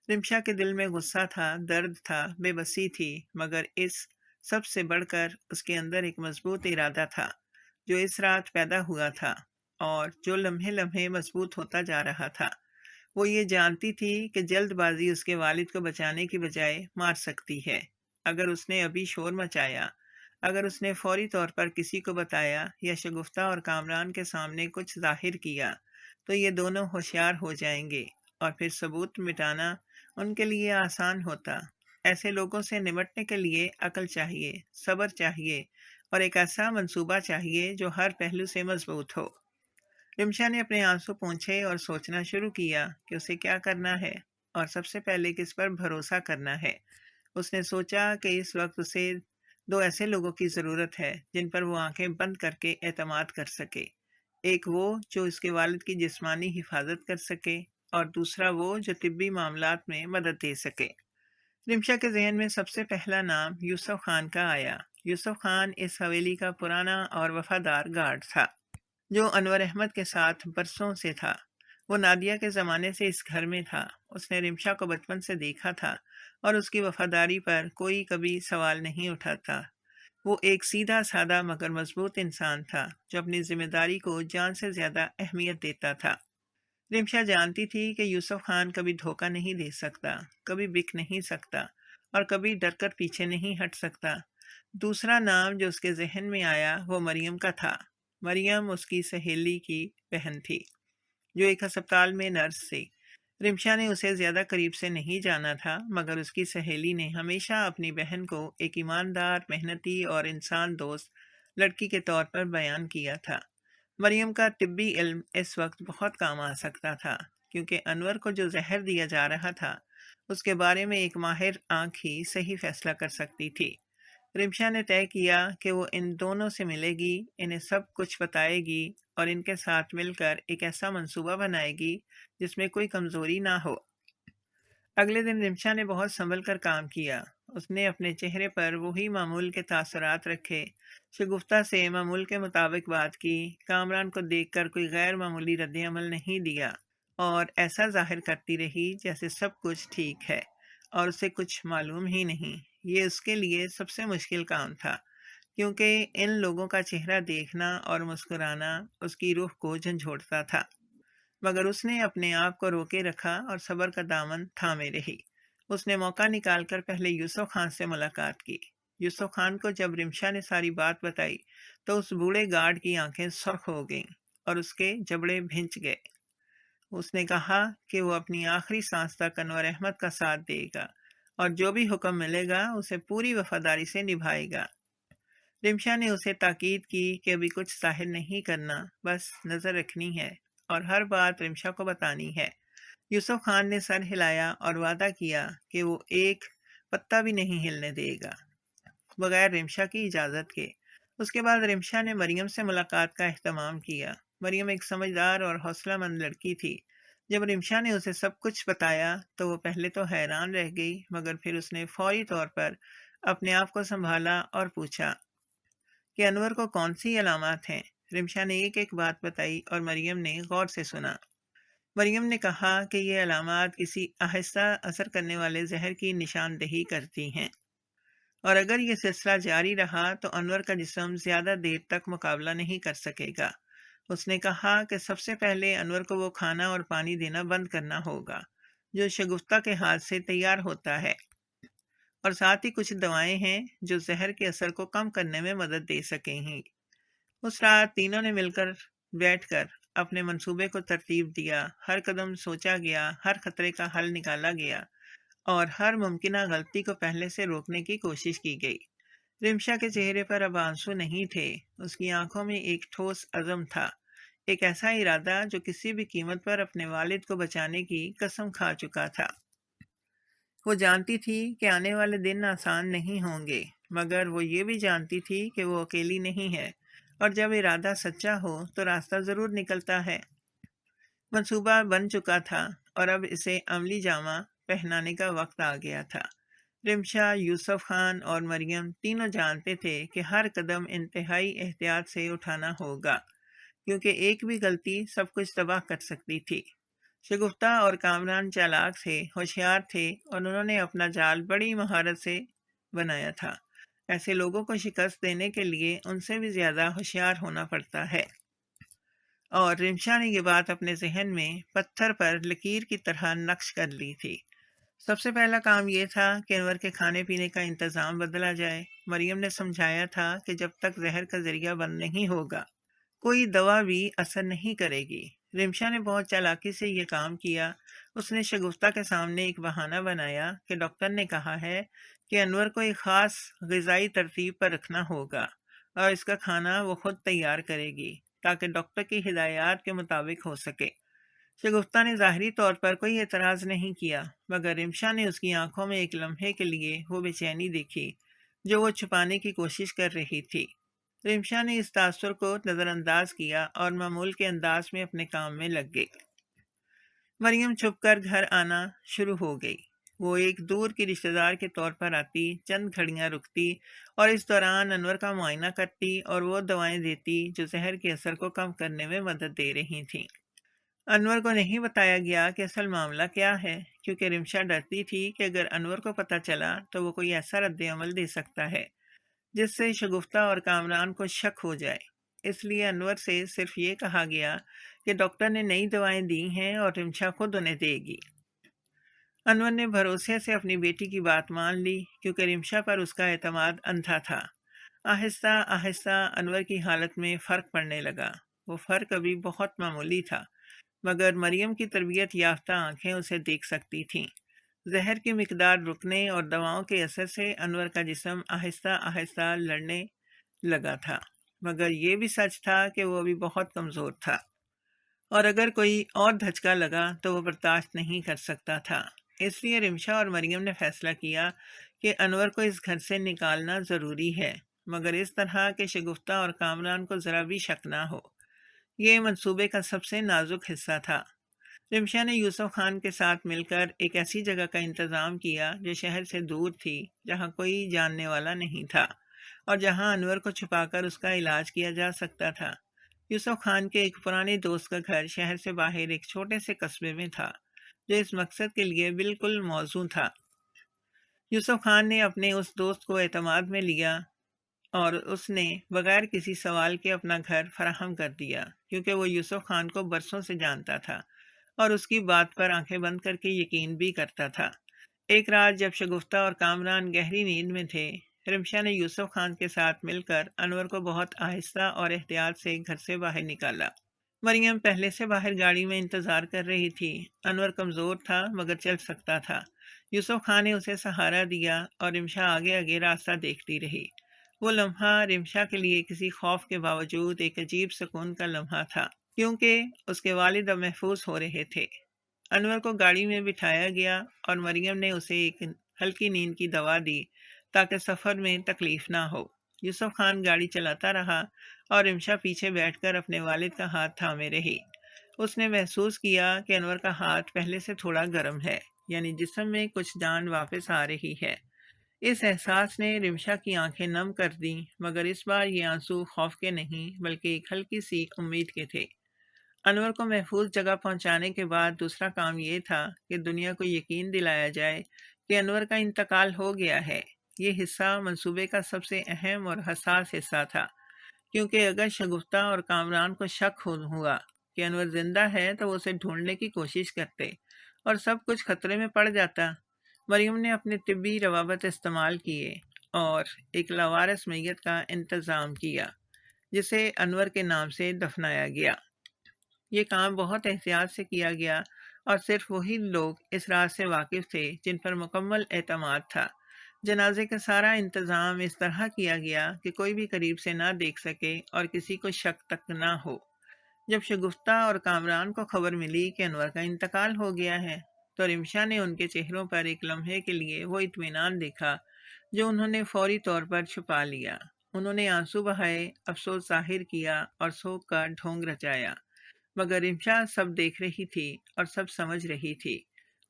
رمشا کے دل میں غصہ تھا، درد تھا، بے بسی تھی، مگر اس سب سے بڑھ کر اس کے اندر ایک مضبوط ارادہ تھا جو اس رات پیدا ہوا تھا اور جو لمحے لمحے مضبوط ہوتا جا رہا تھا۔ وہ یہ جانتی تھی کہ جلد بازی اس کے والد کو بچانے کی بجائے مار سکتی ہے۔ اگر اس نے ابھی شور مچایا، اگر اس نے فوری طور پر کسی کو بتایا یا شگفتہ اور کامران کے سامنے کچھ ظاہر کیا، تو یہ دونوں ہوشیار ہو جائیں گے اور پھر ثبوت مٹانا ان کے لیے آسان ہوتا۔ ایسے لوگوں سے نمٹنے کے لیے عقل چاہیے، صبر چاہیے اور ایک ایسا منصوبہ چاہیے جو ہر پہلو سے مضبوط ہو۔ رمشا نے اپنے آنسو پونچھے اور سوچنا شروع کیا کہ اسے کیا کرنا ہے اور سب سے پہلے کس پر بھروسہ کرنا ہے۔ اس نے سوچا کہ اس وقت اسے دو ایسے لوگوں کی ضرورت ہے جن پر وہ آنکھیں بند کر کے اعتماد کر سکے۔ ایک وہ جو اس کے والد کی جسمانی حفاظت کر سکے، اور دوسرا وہ جو طبی معاملات میں مدد دے سکے۔ رمشا کے ذہن میں سب سے پہلا نام یوسف خان کا آیا۔ یوسف خان اس حویلی کا پرانا اور وفادار گارڈ تھا جو انور احمد کے ساتھ برسوں سے تھا۔ وہ نادیہ کے زمانے سے اس گھر میں تھا۔ اس نے رمشا کو بچپن سے دیکھا تھا اور اس کی وفاداری پر کوئی کبھی سوال نہیں اٹھاتا۔ وہ ایک سیدھا سادہ مگر مضبوط انسان تھا جو اپنی ذمہ داری کو جان سے زیادہ اہمیت دیتا تھا۔ رمشا جانتی تھی کہ یوسف خان کبھی دھوکہ نہیں دے سکتا، کبھی بک نہیں سکتا اور کبھی ڈر کر پیچھے نہیں ہٹ سکتا۔ دوسرا نام جو اس کے ذہن میں آیا وہ مریم کا تھا۔ مریم اس کی سہیلی کی بہن تھی جو ایک ہسپتال میں نرس تھی۔ رمشا نے اسے زیادہ قریب سے نہیں جانا تھا، مگر اس کی سہیلی نے ہمیشہ اپنی بہن کو ایک ایماندار، محنتی اور انسان دوست لڑکی کے طور پر بیان کیا تھا۔ مریم کا طبی علم اس وقت بہت کام آ سکتا تھا، کیونکہ انور کو جو زہر دیا جا رہا تھا اس کے بارے میں ایک ماہر آنکھ ہی صحیح فیصلہ کر سکتی تھی۔ رمشا نے طے کیا کہ وہ ان دونوں سے ملے گی، انہیں سب کچھ بتائے گی اور ان کے ساتھ مل کر ایک ایسا منصوبہ بنائے گی جس میں کوئی کمزوری نہ ہو۔ اگلے دن رمشا نے بہت سنبھل کر کام کیا۔ اس نے اپنے چہرے پر وہی معمول کے تاثرات رکھے، شگفتہ سے معمول کے مطابق بات کی، کامران کو دیکھ کر کوئی غیر معمولی رد عمل نہیں دیا، اور ایسا ظاہر کرتی رہی جیسے سب کچھ ٹھیک ہے اور اسے کچھ معلوم ہی نہیں۔ یہ اس کے لیے سب سے مشکل کام تھا، کیونکہ ان لوگوں کا چہرہ دیکھنا اور مسکرانا اس کی روح کو جھنجھوڑتا تھا، مگر اس نے اپنے آپ کو روکے رکھا اور صبر کا دامن تھامے رہی۔ اس نے موقع نکال کر پہلے یوسف خان سے ملاقات کی۔ یوسف خان کو جب رمشا نے ساری بات بتائی تو اس بوڑھے گارڈ کی آنکھیں سرخ ہو گئیں اور اس کے جبڑے بھنچ گئے۔ اس نے کہا کہ وہ اپنی آخری سانس تک انور احمد کا ساتھ دے گا اور جو بھی حکم ملے گا اسے پوری وفاداری سے نبھائے گا۔ رمشا نے اسے تاکید کی کہ ابھی کچھ ظاہر نہیں کرنا، بس نظر رکھنی ہے اور ہر بات رمشا کو بتانی ہے۔ یوسف خان نے سر ہلایا اور وعدہ کیا کہ وہ ایک پتا بھی نہیں ہلنے دے گا۔ بغیر رمشا کی اجازت کے۔ اس کے بعد رمشا نے مریم سے ملاقات کا اہتمام کیا۔ مریم ایک سمجھدار اور حوصلہ مند لڑکی تھی۔ جب رمشا نے اسے سب کچھ بتایا تو وہ پہلے تو حیران رہ گئی، مگر پھر اس نے فوری طور پر اپنے آپ کو سنبھالا اور پوچھا کہ انور کو کون سی علامات ہیں۔ رمشا نے ایک ایک بات بتائی اور مریم نے غور سے سنا۔ مریم نے کہا کہ یہ علامات کسی آہستہ اثر کرنے والے زہر کی نشاندہی کرتی ہیں، اور اگر یہ سلسلہ جاری رہا تو انور کا جسم زیادہ دیر تک مقابلہ نہیں کر سکے گا۔ اس نے کہا کہ سب سے پہلے انور کو وہ کھانا اور پانی دینا بند کرنا ہوگا جو شگفتہ کے ہاتھ سے تیار ہوتا ہے، اور ساتھ ہی کچھ دوائیں ہیں جو زہر کے اثر کو کم کرنے میں مدد دے سکیں گی۔ اس رات تینوں نے مل کر بیٹھ کر اپنے منصوبے کو ترتیب دیا۔ ہر قدم سوچا گیا، ہر خطرے کا حل نکالا گیا، اور ہر ممکنہ غلطی کو پہلے سے روکنے کی کوشش کی گئی۔ رمشا کے چہرے پر اب آنسو نہیں تھے، اس کی آنکھوں میں ایک ٹھوس عزم تھا، ایک ایسا ارادہ جو کسی بھی قیمت پر اپنے والد کو بچانے کی قسم کھا چکا تھا۔ وہ جانتی تھی کہ آنے والے دن آسان نہیں ہوں گے، مگر وہ یہ بھی جانتی تھی کہ وہ اکیلی نہیں ہے، اور جب ارادہ سچا ہو تو راستہ ضرور نکلتا ہے۔ منصوبہ بن چکا تھا اور اب اسے عملی جامہ پہنانے کا وقت آ گیا تھا۔ رمشا، یوسف خان اور مریم تینوں جانتے تھے کہ ہر قدم انتہائی احتیاط سے اٹھانا ہوگا، کیونکہ ایک بھی غلطی سب کچھ تباہ کر سکتی تھی۔ شگفتہ اور کامران چالاک تھے، ہوشیار تھے، اور انہوں نے اپنا جال بڑی مہارت سے بنایا تھا۔ ایسے لوگوں کو شکست دینے کے لیے ان سے بھی زیادہ ہوشیار ہونا پڑتا ہے، اور رمشا نے یہ بات اپنے ذہن میں پتھر پر لکیر کی طرح نقش کر لی تھی۔ سب سے پہلا کام یہ تھا کہ انور کے کھانے پینے کا انتظام بدلا جائے۔ مریم نے سمجھایا تھا کہ جب تک زہر کا ذریعہ بند نہیں ہوگا کوئی دوا بھی اثر نہیں کرے گی۔ رمشا نے بہت چالاکی سے یہ کام کیا۔ اس نے شگفتہ کے سامنے ایک بہانہ بنایا کہ ڈاکٹر نے کہا ہے کہ انور کو ایک خاص غذائی ترتیب پر رکھنا ہوگا، اور اس کا کھانا وہ خود تیار کرے گی تاکہ ڈاکٹر کی ہدایات کے مطابق ہو سکے۔ شگفتہ نے ظاہری طور پر کوئی اعتراض نہیں کیا، مگر رمشا نے اس کی آنکھوں میں ایک لمحے کے لیے وہ بے چینی دیکھی جو وہ چھپانے کی کوشش کر رہی تھی۔ رمشا نے اس تاثر کو نظر انداز کیا اور معمول کے انداز میں اپنے کام میں لگ گئی۔ مریم چھپ کر گھر آنا شروع ہو گئی۔ وہ ایک دور کی رشتہ دار کے طور پر آتی، چند گھڑیاں رکتی، اور اس دوران انور کا معائنہ کرتی اور وہ دوائیں دیتی جو زہر کے اثر کو کم کرنے میں مدد دے رہی تھیں۔ انور کو نہیں بتایا گیا کہ اصل معاملہ کیا ہے، کیونکہ رمشا ڈرتی تھی کہ اگر انور کو پتہ چلا تو وہ کوئی ایسا رد عمل دے سکتا ہے جس سے شگفتہ اور کامران کو شک ہو جائے۔ اس لیے انور سے صرف یہ کہا گیا کہ ڈاکٹر نے نئی دوائیں دی ہیں اور رمشا خود انہیں دے گی۔ انور نے بھروسے سے اپنی بیٹی کی بات مان لی، کیونکہ رمشا پر اس کا اعتماد اندھا تھا۔ آہستہ آہستہ انور کی حالت میں فرق پڑنے لگا۔ وہ فرق ابھی بہت معمولی تھا، مگر مریم کی تربیت یافتہ آنکھیں اسے دیکھ سکتی تھیں۔ زہر کی مقدار رکنے اور دواؤں کے اثر سے انور کا جسم آہستہ آہستہ لڑنے لگا تھا، مگر یہ بھی سچ تھا کہ وہ ابھی بہت کمزور تھا، اور اگر کوئی اور دھچکا لگا تو وہ برداشت نہیں کر سکتا تھا۔ اس لیے رمشا اور مریم نے فیصلہ کیا کہ انور کو اس گھر سے نکالنا ضروری ہے، مگر اس طرح کہ شگفتہ اور کامران کو ذرا بھی شک نہ ہو۔ یہ منصوبے کا سب سے نازک حصہ تھا۔ رمشا نے یوسف خان کے ساتھ مل کر ایک ایسی جگہ کا انتظام کیا جو شہر سے دور تھی، جہاں کوئی جاننے والا نہیں تھا، اور جہاں انور کو چھپا کر اس کا علاج کیا جا سکتا تھا۔ یوسف خان کے ایک پرانے دوست کا گھر شہر سے باہر ایک چھوٹے سے قصبے میں تھا جو اس مقصد کے لیے بالکل موزوں تھا۔ یوسف خان نے اپنے اس دوست کو اعتماد میں لیا اور اس نے بغیر کسی سوال کے اپنا گھر فراہم کر دیا، کیونکہ وہ یوسف خان کو برسوں سے جانتا تھا اور اس کی بات پر آنکھیں بند کر کے یقین بھی کرتا تھا۔ ایک رات جب شگفتہ اور کامران گہری نیند میں تھے، رمشا نے یوسف خان کے ساتھ مل کر انور کو بہت آہستہ اور احتیاط سے گھر سے باہر نکالا۔ مریم پہلے سے باہر گاڑی میں انتظار کر رہی تھی۔ انور کمزور تھا مگر چل سکتا تھا۔ یوسف خان نے اسے سہارا دیا اور رمشا آگے آگے راستہ دیکھتی رہی۔ وہ لمحہ رمشا کے لیے کسی خوف کے باوجود ایک عجیب سکون کا لمحہ تھا، کیونکہ اس کے والد اب محفوظ ہو رہے تھے۔ انور کو گاڑی میں بٹھایا گیا اور مریم نے اسے ایک ہلکی نیند کی دوا دی تاکہ سفر میں تکلیف نہ ہو۔ یوسف خان گاڑی چلاتا رہا اور رمشا پیچھے بیٹھ کر اپنے والد کا ہاتھ تھامے رہی۔ اس نے محسوس کیا کہ انور کا ہاتھ پہلے سے تھوڑا گرم ہے، یعنی جسم میں کچھ جان واپس آ رہی ہے۔ اس احساس نے رمشا کی آنکھیں نم کر دیں، مگر اس بار یہ آنسو خوف کے نہیں بلکہ ایک ہلکی سی امید کے تھے۔ انور کو محفوظ جگہ پہنچانے کے بعد دوسرا کام یہ تھا کہ دنیا کو یقین دلایا جائے کہ انور کا انتقال ہو گیا ہے۔ یہ حصہ منصوبے کا سب سے اہم اور حساس حصہ تھا، کیونکہ اگر شگفتہ اور کامران کو شک ہوا کہ انور زندہ ہے تو وہ اسے ڈھونڈنے کی کوشش کرتے اور سب کچھ خطرے میں پڑ جاتا۔ مریم نے اپنے طبی روابط استعمال کیے اور ایک لاوارث میت کا انتظام کیا، جسے انور کے نام سے دفنایا گیا۔ یہ کام بہت احتیاط سے کیا گیا اور صرف وہی لوگ اس راز سے واقف تھے جن پر مکمل اعتماد تھا۔ جنازے کا سارا انتظام اس طرح کیا گیا کہ کوئی بھی قریب سے نہ دیکھ سکے اور کسی کو شک تک نہ ہو۔ جب شگفتہ اور کامران کو خبر ملی کہ انور کا انتقال ہو گیا ہے تو رمشا نے ان کے چہروں پر ایک لمحے کے لیے وہ اطمینان دیکھا جو انہوں نے فوری طور پر چھپا لیا۔ انہوں نے آنسو بہائے، افسوس ظاہر کیا اور سوگ کا ڈھونگ رچایا، مگر رمشا سب دیکھ رہی تھی اور سب سمجھ رہی تھی۔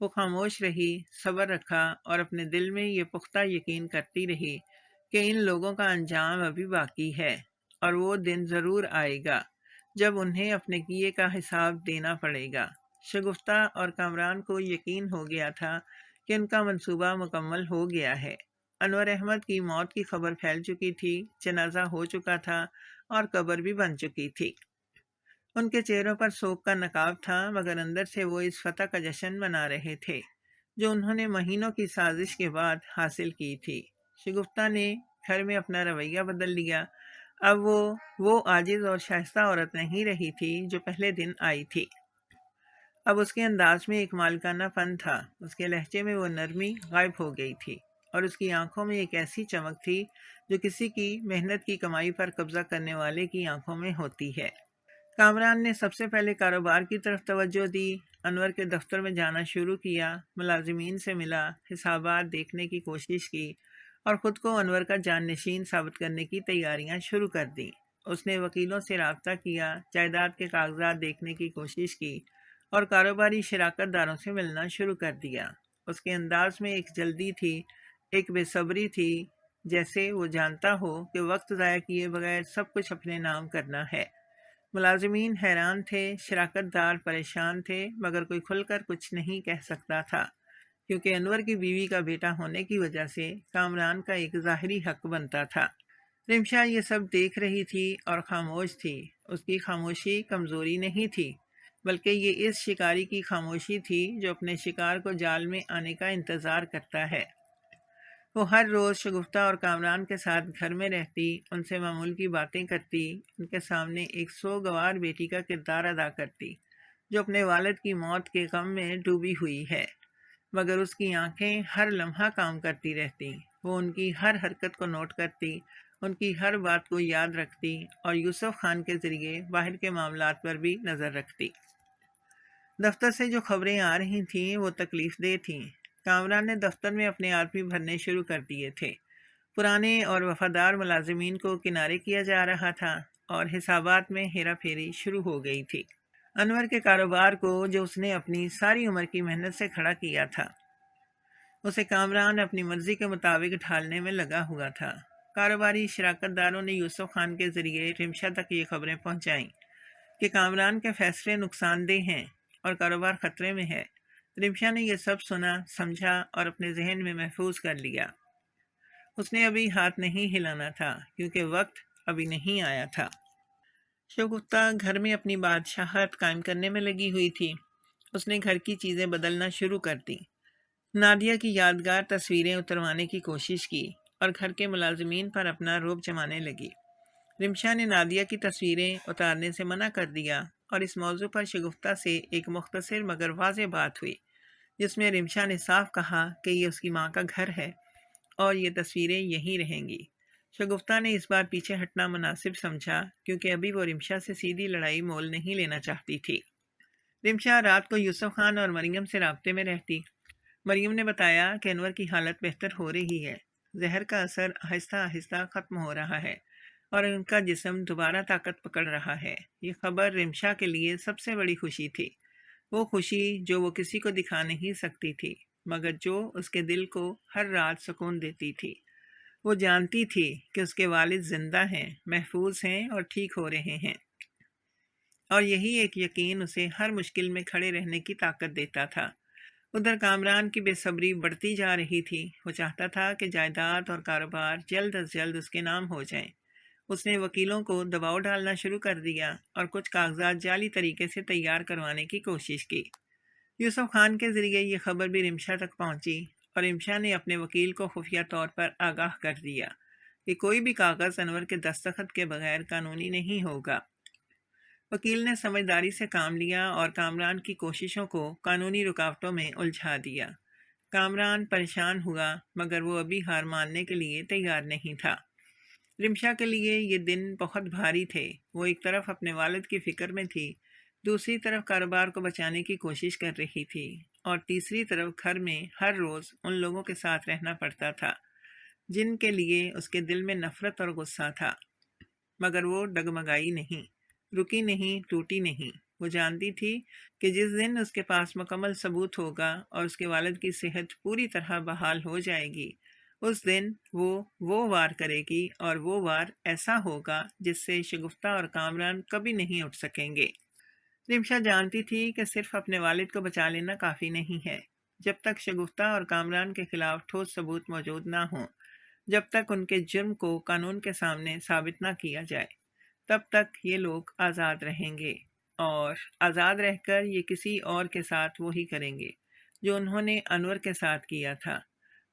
وہ خاموش رہی، صبر رکھا اور اپنے دل میں یہ پختہ یقین کرتی رہی کہ ان لوگوں کا انجام ابھی باقی ہے اور وہ دن ضرور آئے گا جب انہیں اپنے کیے کا حساب دینا پڑے گا۔ شگفتہ اور کامران کو یقین ہو گیا تھا کہ ان کا منصوبہ مکمل ہو گیا ہے۔ انور احمد کی موت کی خبر پھیل چکی تھی، جنازہ ہو چکا تھا اور قبر بھی بن چکی تھی۔ ان کے چہروں پر سوگ کا نقاب تھا، مگر اندر سے وہ اس فتح کا جشن منا رہے تھے جو انہوں نے مہینوں کی سازش کے بعد حاصل کی تھی۔ شگفتہ نے گھر میں اپنا رویہ بدل لیا۔ اب وہ عاجز اور شائستہ عورت نہیں رہی تھی جو پہلے دن آئی تھی۔ اب اس کے انداز میں ایک مالکانہ پن تھا، اس کے لہجے میں وہ نرمی غائب ہو گئی تھی اور اس کی آنکھوں میں ایک ایسی چمک تھی جو کسی کی محنت کی کمائی پر قبضہ کرنے والے کی آنکھوں میں ہوتی ہے۔ کامران نے سب سے پہلے کاروبار کی طرف توجہ دی۔ انور کے دفتر میں جانا شروع کیا، ملازمین سے ملا، حسابات دیکھنے کی کوشش کی اور خود کو انور کا جانشین ثابت کرنے کی تیاریاں شروع کر دیں۔ اس نے وکیلوں سے رابطہ کیا، جائیداد کے کاغذات دیکھنے کی کوشش کی اور کاروباری شراکت داروں سے ملنا شروع کر دیا۔ اس کے انداز میں ایک جلدی تھی، ایک بے صبری تھی، جیسے وہ جانتا ہو کہ وقت ضائع کیے بغیر سب کچھ اپنے نام کرنا ہے۔ ملازمین حیران تھے، شراکت دار پریشان تھے، مگر کوئی کھل کر کچھ نہیں کہہ سکتا تھا، کیونکہ انور کی بیوی کا بیٹا ہونے کی وجہ سے کامران کا ایک ظاہری حق بنتا تھا۔ رمشا یہ سب دیکھ رہی تھی اور خاموش تھی۔ اس کی خاموشی کمزوری نہیں تھی، بلکہ یہ اس شکاری کی خاموشی تھی جو اپنے شکار کو جال میں آنے کا انتظار کرتا ہے۔ وہ ہر روز شگفتہ اور کامران کے ساتھ گھر میں رہتی، ان سے معمول کی باتیں کرتی، ان کے سامنے ایک سوگوار بیٹی کا کردار ادا کرتی جو اپنے والد کی موت کے غم میں ڈوبی ہوئی ہے، مگر اس کی آنکھیں ہر لمحہ کام کرتی رہتی۔ وہ ان کی ہر حرکت کو نوٹ کرتی، ان کی ہر بات کو یاد رکھتی اور یوسف خان کے ذریعے باہر کے معاملات پر بھی نظر رکھتی۔ دفتر سے جو خبریں آ رہی تھیں وہ تکلیف دہ تھیں۔ کامران نے دفتر میں اپنے آدمی بھرنے شروع کر دیے تھے۔ پرانے اور وفادار ملازمین کو کنارے کیا جا رہا تھا اور حسابات میں ہیرا پھیری شروع ہو گئی تھی۔ انور کے کاروبار کو جو اس نے اپنی ساری عمر کی محنت سے کھڑا کیا تھا، اسے کامران اپنی مرضی کے مطابق ڈھالنے میں لگا ہوا تھا۔ کاروباری شراکت داروں نے یوسف خان کے ذریعے رمشا تک یہ خبریں پہنچائیں کہ کامران کے فیصلے نقصان دہ ہیں اور کاروبار خطرے میں ہے۔ رمشا نے یہ سب سنا، سمجھا اور اپنے ذہن میں محفوظ کر لیا۔ اس نے ابھی ہاتھ نہیں ہلانا تھا کیونکہ وقت ابھی نہیں آیا تھا۔ شگفتہ گھر میں اپنی بادشاہت قائم کرنے میں لگی ہوئی تھی۔ اس نے گھر کی چیزیں بدلنا شروع کر دی، نادیہ کی یادگار تصویریں اتروانے کی کوشش کی اور گھر کے ملازمین پر اپنا رعب جمانے لگی۔ رمشا نے نادیہ کی تصویریں اتارنے سے منع کر دیا اور اس موضوع پر شگفتہ سے ایک مختصر مگر واضح بات ہوئی، جس میں رمشا نے صاف کہا کہ یہ اس کی ماں کا گھر ہے اور یہ تصویریں یہیں رہیں گی۔ شگفتہ نے اس بار پیچھے ہٹنا مناسب سمجھا کیونکہ ابھی وہ رمشا سے سیدھی لڑائی مول نہیں لینا چاہتی تھی۔ رمشا رات کو یوسف خان اور مریم سے رابطے میں رہتی۔ مریم نے بتایا کہ انور کی حالت بہتر ہو رہی ہے زہر کا اثر آہستہ آہستہ ختم ہو رہا ہے اور ان کا جسم دوبارہ طاقت پکڑ رہا ہے۔ یہ خبر رمشا کے لیے سب سے بڑی خوشی تھی، وہ خوشی جو وہ کسی کو دکھا نہیں سکتی تھی، مگر جو اس کے دل کو ہر رات سکون دیتی تھی۔ وہ جانتی تھی کہ اس کے والد زندہ ہیں، محفوظ ہیں اور ٹھیک ہو رہے ہیں، اور یہی ایک یقین اسے ہر مشکل میں کھڑے رہنے کی طاقت دیتا تھا۔ ادھر کامران کی بے صبری بڑھتی جا رہی تھی۔ وہ چاہتا تھا کہ جائیداد اور کاروبار جلد از جلد اس کے نام ہو جائیں۔ اس نے وکیلوں کو دباؤ ڈالنا شروع کر دیا اور کچھ کاغذات جعلی طریقے سے تیار کروانے کی کوشش کی۔ یوسف خان کے ذریعے یہ خبر بھی رمشا تک پہنچی اور رمشا نے اپنے وکیل کو خفیہ طور پر آگاہ کر دیا کہ کوئی بھی کاغذ انور کے دستخط کے بغیر قانونی نہیں ہوگا۔ وکیل نے سمجھداری سے کام لیا اور کامران کی کوششوں کو قانونی رکاوٹوں میں الجھا دیا۔ کامران پریشان ہوا، مگر وہ ابھی ہار ماننے کے لیے تیار نہیں تھا۔ رمشا کے لیے یہ دن بہت بھاری تھے۔ وہ ایک طرف اپنے والد کی فکر میں تھی، دوسری طرف کاروبار کو بچانے کی کوشش کر رہی تھی، اور تیسری طرف گھر میں ہر روز ان لوگوں کے ساتھ رہنا پڑتا تھا جن کے لیے اس کے دل میں نفرت اور غصہ تھا۔ مگر وہ ڈگمگائی نہیں، رکی نہیں، ٹوٹی نہیں۔ وہ جانتی تھی کہ جس دن اس کے پاس مکمل ثبوت ہوگا اور اس کے والد کی صحت پوری طرح بحال ہو جائے گی، اس دن وہ وار کرے گی، اور وہ وار ایسا ہوگا جس سے شگفتہ اور کامران کبھی نہیں اٹھ سکیں گے۔ رمشا جانتی تھی کہ صرف اپنے والد کو بچا لینا کافی نہیں ہے۔ جب تک شگفتہ اور کامران کے خلاف ٹھوس ثبوت موجود نہ ہوں، جب تک ان کے جرم کو قانون کے سامنے ثابت نہ کیا جائے، تب تک یہ لوگ آزاد رہیں گے، اور آزاد رہ کر یہ کسی اور کے ساتھ وہی کریں گے جو انہوں نے انور کے ساتھ کیا تھا۔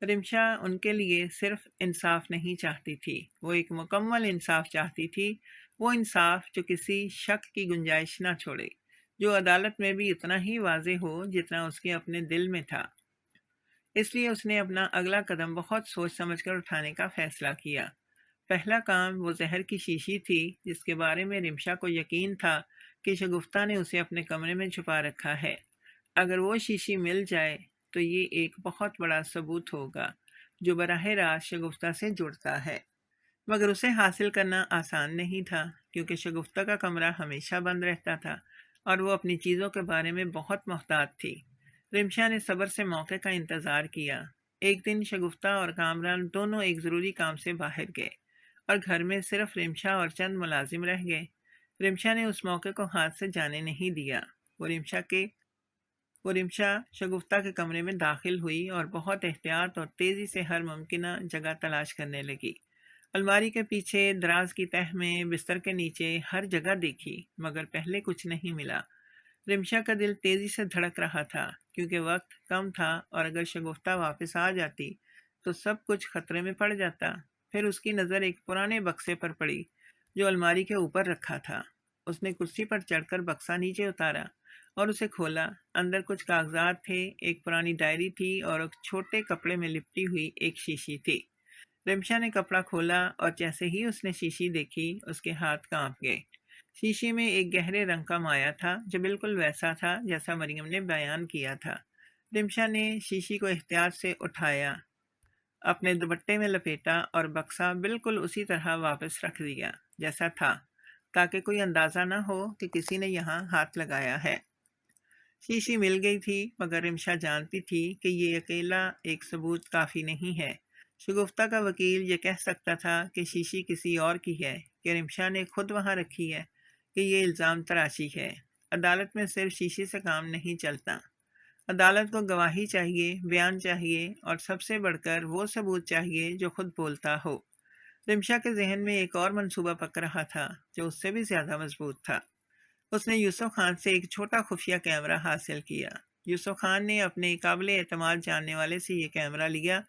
رمشا ان کے لیے صرف انصاف نہیں چاہتی تھی، وہ ایک مکمل انصاف چاہتی تھی، وہ انصاف جو کسی شک کی گنجائش نہ چھوڑے، جو عدالت میں بھی اتنا ہی واضح ہو جتنا اس کے اپنے دل میں تھا۔ اس لیے اس نے اپنا اگلا قدم بہت سوچ سمجھ کر اٹھانے کا فیصلہ کیا۔ پہلا کام وہ زہر کی شیشی تھی جس کے بارے میں رمشا کو یقین تھا کہ شگفتہ نے اسے اپنے کمرے میں چھپا رکھا ہے۔ اگر وہ شیشی مل جائے تو یہ ایک بہت بڑا ثبوت ہوگا جو براہ راست شگفتہ سے جڑتا ہے، مگر اسے حاصل کرنا آسان نہیں تھا، کیونکہ شگفتہ کا کمرہ ہمیشہ بند رہتا تھا اور وہ اپنی چیزوں کے بارے میں بہت محتاط تھی۔ رمشا نے صبر سے موقع کا انتظار کیا۔ ایک دن شگفتہ اور کامران دونوں ایک ضروری کام سے باہر گئے اور گھر میں صرف رمشا اور چند ملازم رہ گئے۔ رمشا نے اس موقع کو ہاتھ سے جانے نہیں دیا۔ وہ رمشا شگفتہ کے کمرے میں داخل ہوئی اور بہت احتیاط اور تیزی سے ہر ممکنہ جگہ تلاش کرنے لگی۔ الماری کے پیچھے، دراز کی تہہ میں، بستر کے نیچے، ہر جگہ دیکھی، مگر پہلے کچھ نہیں ملا۔ رمشا کا دل تیزی سے دھڑک رہا تھا، کیونکہ وقت کم تھا اور اگر شگفتہ واپس آ جاتی تو سب کچھ خطرے میں پڑ جاتا۔ پھر اس کی نظر ایک پرانے بکسے پر پڑی جو الماری کے اوپر رکھا تھا۔ اس نے کرسی پر چڑھ کر بکسا نیچے اتارا اور اسے کھولا۔ اندر کچھ کاغذات تھے، ایک پرانی ڈائری تھی اور ایک چھوٹے کپڑے میں لپٹی ہوئی ایک شیشی تھی۔ رمشا نے کپڑا کھولا اور جیسے ہی اس نے شیشی دیکھی، اس کے ہاتھ کانپ گئے۔ شیشی میں ایک گہرے رنگ کا مایا تھا جو بالکل ویسا تھا جیسا مریم نے بیان کیا تھا۔ رمشا نے شیشی کو احتیاط سے اٹھایا، اپنے دوپٹے میں لپیٹا اور بکسا بالکل اسی طرح واپس رکھ دیا جیسا تھا، تاکہ کوئی اندازہ نہ ہو کہ کسی نے یہاں ہاتھ لگایا ہے۔ شیشی مل گئی تھی، مگر رمشا جانتی تھی کہ یہ اکیلا ایک ثبوت کافی نہیں ہے۔ شگفتہ کا وکیل یہ کہہ سکتا تھا کہ شیشی کسی اور کی ہے، کہ رمشا نے خود وہاں رکھی ہے، کہ یہ الزام تراشی ہے۔ عدالت میں صرف شیشی سے کام نہیں چلتا۔ عدالت کو گواہی چاہیے، بیان چاہیے، اور سب سے بڑھ کر وہ ثبوت چاہیے جو خود بولتا ہو۔ رمشا کے ذہن میں ایک اور منصوبہ پک رہا تھا جو اس سے بھی زیادہ مضبوط تھا۔ اس نے یوسف خان سے ایک چھوٹا خفیہ کیمرہ حاصل کیا۔ یوسف خان نے اپنے قابل اعتماد جاننے والے سے یہ کیمرہ لیا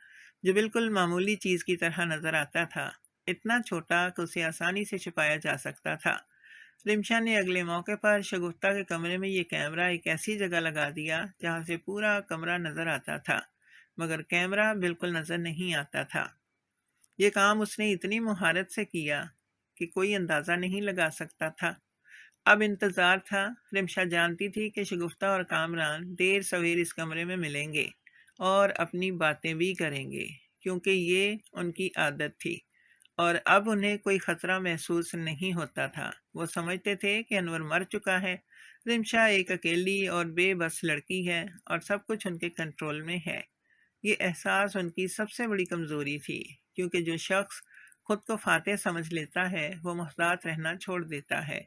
جو بالکل معمولی چیز کی طرح نظر آتا تھا، اتنا چھوٹا کہ اسے آسانی سے چھپایا جا سکتا تھا۔ رمشا نے اگلے موقع پر شگفتہ کے کمرے میں یہ کیمرہ ایک ایسی جگہ لگا دیا جہاں سے پورا کمرہ نظر آتا تھا، مگر کیمرہ بالکل نظر نہیں آتا تھا۔ یہ کام اس نے اتنی مہارت سے کیا کہ کوئی اندازہ نہیں لگا سکتا تھا۔ اب انتظار تھا۔ رمشا جانتی تھی کہ شگفتہ اور کامران دیر سویر اس کمرے میں ملیں گے اور اپنی باتیں بھی کریں گے، کیونکہ یہ ان کی عادت تھی، اور اب انہیں کوئی خطرہ محسوس نہیں ہوتا تھا۔ وہ سمجھتے تھے کہ انور مر چکا ہے، رمشا ایک اکیلی اور بے بس لڑکی ہے، اور سب کچھ ان کے کنٹرول میں ہے۔ یہ احساس ان کی سب سے بڑی کمزوری تھی، کیونکہ جو شخص خود کو فاتح سمجھ لیتا ہے وہ محتاط رہنا چھوڑ دیتا ہے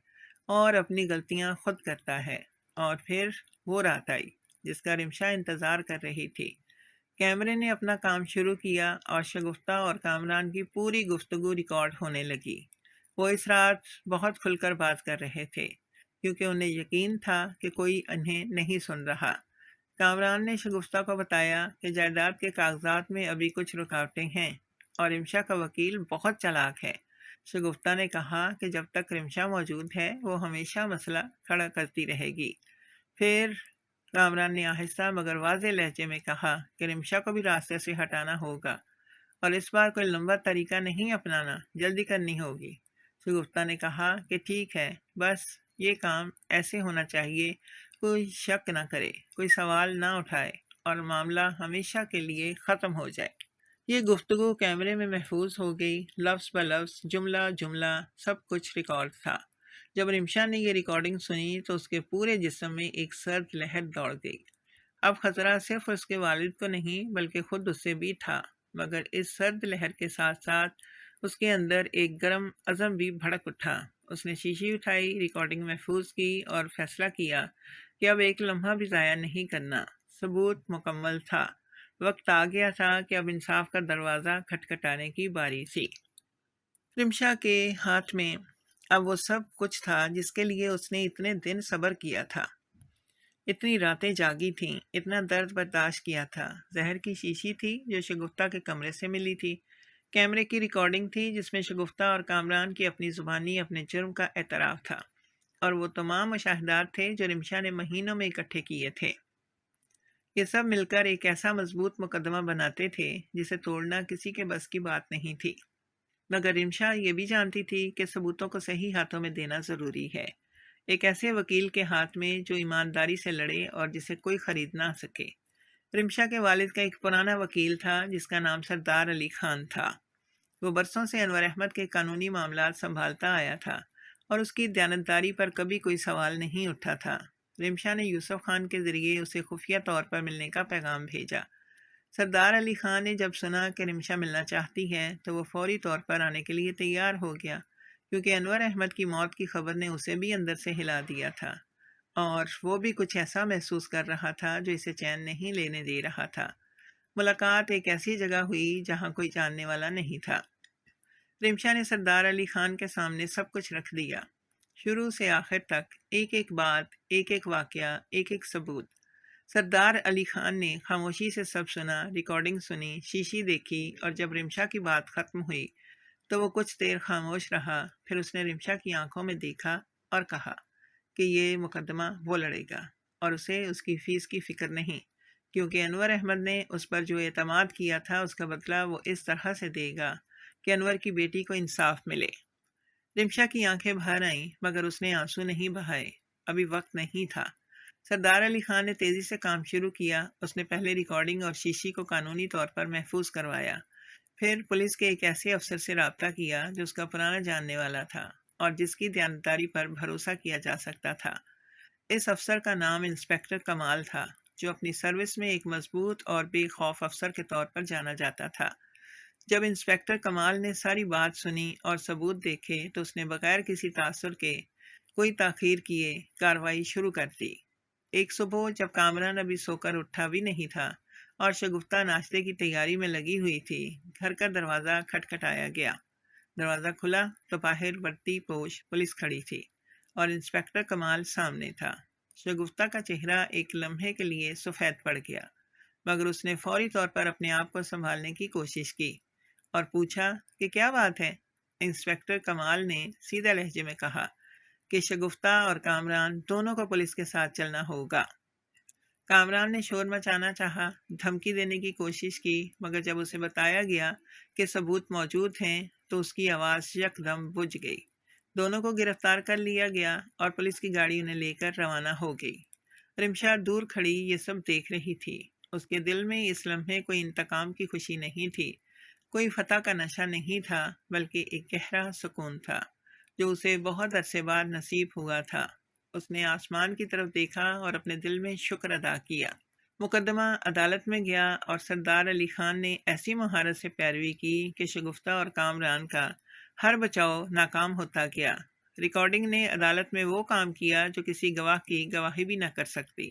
اور اپنی غلطیاں خود کرتا ہے۔ اور پھر وہ رات آئی جس کا رمشا انتظار کر رہی تھی۔ کیمرے نے اپنا کام شروع کیا اور شگفتہ اور کامران کی پوری گفتگو ریکارڈ ہونے لگی۔ وہ اس رات بہت کھل کر بات کر رہے تھے، کیونکہ انہیں یقین تھا کہ کوئی انہیں نہیں سن رہا۔ کامران نے شگفتہ کو بتایا کہ جائیداد کے کاغذات میں ابھی کچھ رکاوٹیں ہیں، اور رمشا کا وکیل بہت چالاک ہے۔ شگفتہ نے کہا کہ جب تک رمشا موجود ہے وہ ہمیشہ مسئلہ کھڑا کرتی رہے گی۔ پھر کامران نے آہستہ مگر واضح لہجے میں کہا کہ رمشا کو بھی راستے سے ہٹانا ہوگا، اور اس بار کوئی لمبا طریقہ نہیں اپنانا، جلدی کرنی ہوگی۔ شگفتہ نے کہا کہ ٹھیک ہے، بس یہ کام ایسے ہونا چاہیے، کوئی شک نہ کرے، کوئی سوال نہ اٹھائے، اور معاملہ ہمیشہ کے لیے ختم ہو جائے۔ یہ گفتگو کیمرے میں محفوظ ہو گئی، لفظ بہ لفظ، جملہ جملہ، سب کچھ ریکارڈ تھا۔ جب رمشا نے یہ ریکارڈنگ سنی تو اس کے پورے جسم میں ایک سرد لہر دوڑ گئی۔ اب خطرہ صرف اس کے والد کو نہیں بلکہ خود اس سے بھی تھا، مگر اس سرد لہر کے ساتھ ساتھ اس کے اندر ایک گرم عزم بھی بھڑک اٹھا۔ اس نے شیشی اٹھائی، ریکارڈنگ محفوظ کی اور فیصلہ کیا کہ اب ایک لمحہ بھی ضائع نہیں کرنا۔ ثبوت مکمل تھا، وقت آ گیا تھا کہ اب انصاف کا دروازہ کھٹکھٹانے کی باری تھی۔ رمشا کے ہاتھ میں اب وہ سب کچھ تھا جس کے لیے اس نے اتنے دن صبر کیا تھا، اتنی راتیں جاگی تھیں، اتنا درد برداشت کیا تھا۔ زہر کی شیشی تھی جو شگفتہ کے کمرے سے ملی تھی، کیمرے کی ریکارڈنگ تھی جس میں شگفتہ اور کامران کی اپنی زبانی اپنے جرم کا اعتراف تھا، اور وہ تمام مشاہدات تھے جو رمشا نے مہینوں میں اکٹھے کیے تھے۔ یہ سب مل کر ایک ایسا مضبوط مقدمہ بناتے تھے جسے توڑنا کسی کے بس کی بات نہیں تھی، مگر رمشا یہ بھی جانتی تھی کہ ثبوتوں کو صحیح ہاتھوں میں دینا ضروری ہے، ایک ایسے وکیل کے ہاتھ میں جو ایمانداری سے لڑے اور جسے کوئی خرید نہ سکے۔ رمشا کے والد کا ایک پرانا وکیل تھا جس کا نام سردار علی خان تھا۔ وہ برسوں سے انور احمد کے قانونی معاملات سنبھالتا آیا تھا، اور اس کی دیانتداری پر کبھی کوئی سوال نہیں اٹھا تھا۔ رمشا نے یوسف خان کے ذریعے اسے خفیہ طور پر ملنے کا پیغام بھیجا۔ سردار علی خان نے جب سنا کہ رمشا ملنا چاہتی ہے تو وہ فوری طور پر آنے کے لیے تیار ہو گیا، کیونکہ انور احمد کی موت کی خبر نے اسے بھی اندر سے ہلا دیا تھا، اور وہ بھی کچھ ایسا محسوس کر رہا تھا جو اسے چین نہیں لینے دے رہا تھا۔ ملاقات ایک ایسی جگہ ہوئی جہاں کوئی جاننے والا نہیں تھا۔ رمشا نے سردار علی خان کے سامنے سب کچھ رکھ دیا، شروع سے آخر تک، ایک ایک بات، ایک ایک واقعہ، ایک ایک ثبوت۔ سردار علی خان نے خاموشی سے سب سنا، ریکارڈنگ سنی، شیشی دیکھی، اور جب رمشا کی بات ختم ہوئی تو وہ کچھ دیر خاموش رہا۔ پھر اس نے رمشا کی آنکھوں میں دیکھا اور کہا کہ یہ مقدمہ وہ لڑے گا، اور اسے اس کی فیس کی فکر نہیں، کیونکہ انور احمد نے اس پر جو اعتماد کیا تھا اس کا بدلہ وہ اس طرح سے دے گا کہ انور کی بیٹی کو انصاف ملے۔ رمشا کی آنکھیں بھر آئیں، مگر اس نے آنسو نہیں بہائے، ابھی وقت نہیں تھا۔ سردار علی خان نے تیزی سے کام شروع کیا۔ اس نے پہلے ریکارڈنگ اور شیشی کو قانونی طور پر محفوظ کروایا، پھر پولیس کے ایک ایسے افسر سے رابطہ کیا جو اس کا پرانا جاننے والا تھا اور جس کی دیانتداری پر بھروسہ کیا جا سکتا تھا۔ اس افسر کا نام انسپکٹر کمال تھا، جو اپنی سروس میں ایک مضبوط اور بے خوف افسر کے طور پر جانا جاتا تھا۔ جب انسپکٹر کمال نے ساری بات سنی اور ثبوت دیکھے تو اس نے بغیر کسی تاثر کے، کوئی تاخیر کیے، کارروائی شروع کر دی۔ ایک صبح جب کامران ابھی سو کر اٹھا بھی نہیں تھا اور شگفتہ ناشتے کی تیاری میں لگی ہوئی تھی، گھر کا دروازہ کھٹکھٹایا گیا۔ دروازہ کھلا تو باہر وردی پوش پولیس کھڑی تھی، اور انسپکٹر کمال سامنے تھا۔ شگفتہ کا چہرہ ایک لمحے کے لیے سفید پڑ گیا، مگر اس نے فوری طور پر اپنے آپ کو سنبھالنے کی کوشش کی اور پوچھا کہ کیا بات ہے۔ انسپکٹر کمال نے سیدھے لہجے میں کہا کہ شگفتہ اور کامران دونوں کو پولیس کے ساتھ چلنا ہوگا۔ کامران نے شور مچانا چاہا، دھمکی دینے کی کوشش کی، مگر جب اسے بتایا گیا کہ ثبوت موجود ہیں تو اس کی آواز یکدم بجھ گئی۔ دونوں کو گرفتار کر لیا گیا اور پولیس کی گاڑی انہیں لے کر روانہ ہو گئی۔ رمشا دور کھڑی یہ سب دیکھ رہی تھی۔ اس کے دل میں اس لمحے کوئی انتقام کی خوشی نہیں تھی، کوئی فتح کا نشہ نہیں تھا، بلکہ ایک گہرا سکون تھا جو اسے بہت عرصے بعد نصیب ہوا تھا۔ اس نے آسمان کی طرف دیکھا اور اپنے دل میں شکر ادا کیا۔ مقدمہ عدالت میں گیا اور سردار علی خان نے ایسی مہارت سے پیروی کی کہ شگفتہ اور کامران کا ہر بچاؤ ناکام ہوتا گیا۔ ریکارڈنگ نے عدالت میں وہ کام کیا جو کسی گواہ کی گواہی بھی نہ کر سکتی۔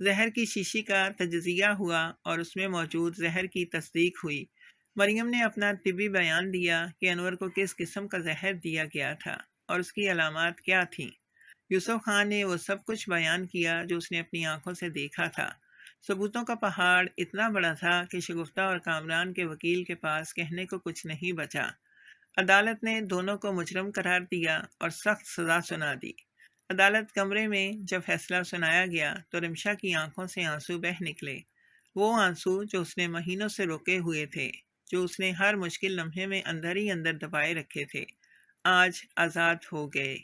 زہر کی شیشی کا تجزیہ ہوا اور اس میں موجود زہر کی تصدیق ہوئی۔ مریم نے اپنا طبی بیان دیا کہ انور کو کس قسم کا زہر دیا گیا تھا اور اس کی علامات کیا تھیں۔ یوسف خان نے وہ سب کچھ بیان کیا جو اس نے اپنی آنکھوں سے دیکھا تھا۔ ثبوتوں کا پہاڑ اتنا بڑا تھا کہ شگفتہ اور کامران کے وکیل کے پاس کہنے کو کچھ نہیں بچا۔ عدالت نے دونوں کو مجرم قرار دیا اور سخت سزا سنا دی۔ عدالت کمرے میں جب فیصلہ سنایا گیا تو رمشا کی آنکھوں سے آنسو بہہ نکلے، وہ آنسو جو اس نے مہینوں سے روکے ہوئے تھے، جو اس نے ہر مشکل لمحے میں اندر ہی اندر دبائے رکھے تھے، آج آزاد ہو گئے۔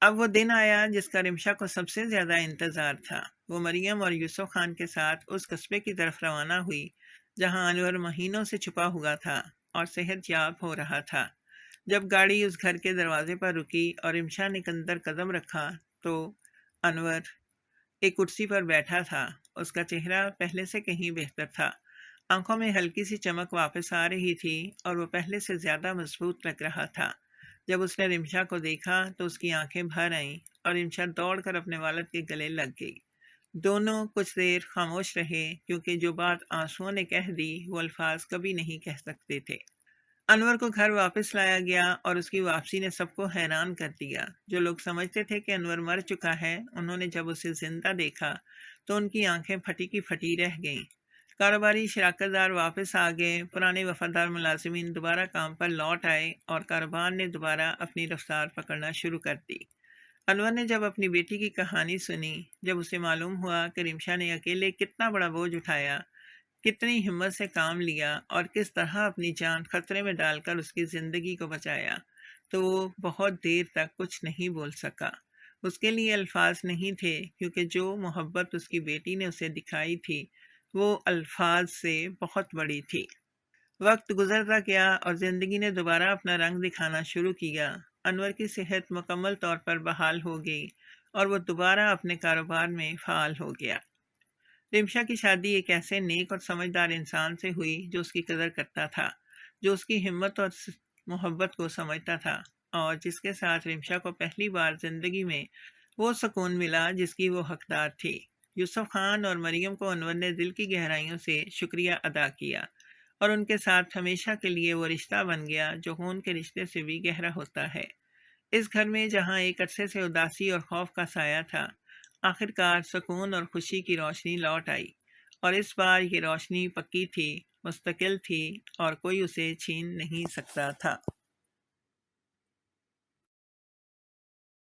اب وہ دن آیا جس کا رمشا کو سب سے زیادہ انتظار تھا۔ وہ مریم اور یوسف خان کے ساتھ اس قصبے کی طرف روانہ ہوئی جہاں انور مہینوں سے چھپا ہوا تھا اور صحت یاب ہو رہا تھا۔ جب گاڑی اس گھر کے دروازے پر رکی اور رمشا نے اندر قدم رکھا تو انور ایک کرسی پر بیٹھا تھا۔ اس کا چہرہ پہلے سے کہیں بہتر تھا، آنکھوں میں ہلکی سی چمک واپس آ رہی تھی اور وہ پہلے سے زیادہ مضبوط لگ رہا تھا۔ جب اس نے رمشا کو دیکھا تو اس کی آنکھیں بھر آئیں اور رمشا دوڑ کر اپنے والد کے گلے لگ گئی۔ دونوں کچھ دیر خاموش رہے کیونکہ جو بات آنسوؤں نے کہہ دی وہ الفاظ کبھی نہیں کہہ سکتے تھے۔ انور کو گھر واپس لایا گیا اور اس کی واپسی نے سب کو حیران کر دیا۔ جو لوگ سمجھتے تھے کہ انور مر چکا ہے، انہوں نے جب اسے زندہ دیکھا تو ان کی آنکھیں پھٹی کی پھٹی رہ گئیں۔ کاروباری شراکت دار واپس آ گئے، پرانے وفادار ملازمین دوبارہ کام پر لوٹ آئے اور کاروبار نے دوبارہ اپنی رفتار پکڑنا شروع کر دی۔ انور نے جب اپنی بیٹی کی کہانی سنی، جب اسے معلوم ہوا کہ رمشا نے اکیلے کتنا بڑا بوجھ اٹھایا، کتنی ہمت سے کام لیا اور کس طرح اپنی جان خطرے میں ڈال کر اس کی زندگی کو بچایا، تو وہ بہت دیر تک کچھ نہیں بول سکا۔ اس کے لیے الفاظ نہیں تھے کیونکہ جو محبت اس کی بیٹی نے اسے دکھائی تھی وہ الفاظ سے بہت بڑی تھی۔ وقت گزرتا گیا اور زندگی نے دوبارہ اپنا رنگ دکھانا شروع کیا۔ انور کی صحت مکمل طور پر بحال ہو گئی اور وہ دوبارہ اپنے کاروبار میں فعال ہو گیا۔ رمشا کی شادی ایک ایسے نیک اور سمجھدار انسان سے ہوئی جو اس کی قدر کرتا تھا، جو اس کی ہمت اور محبت کو سمجھتا تھا اور جس کے ساتھ رمشا کو پہلی بار زندگی میں وہ سکون ملا جس کی وہ حقدار تھی۔ یوسف خان اور مریم کو انور نے دل کی گہرائیوں سے شکریہ ادا کیا اور ان کے ساتھ ہمیشہ کے لیے وہ رشتہ بن گیا جو خون کے رشتے سے بھی گہرا ہوتا ہے۔ اس گھر میں جہاں ایک عرصے سے اداسی اور خوف کا سایہ تھا، آخرکار سکون اور خوشی کی روشنی لوٹ آئی، اور اس بار یہ روشنی پکی تھی، مستقل تھی اور کوئی اسے چھین نہیں سکتا تھا۔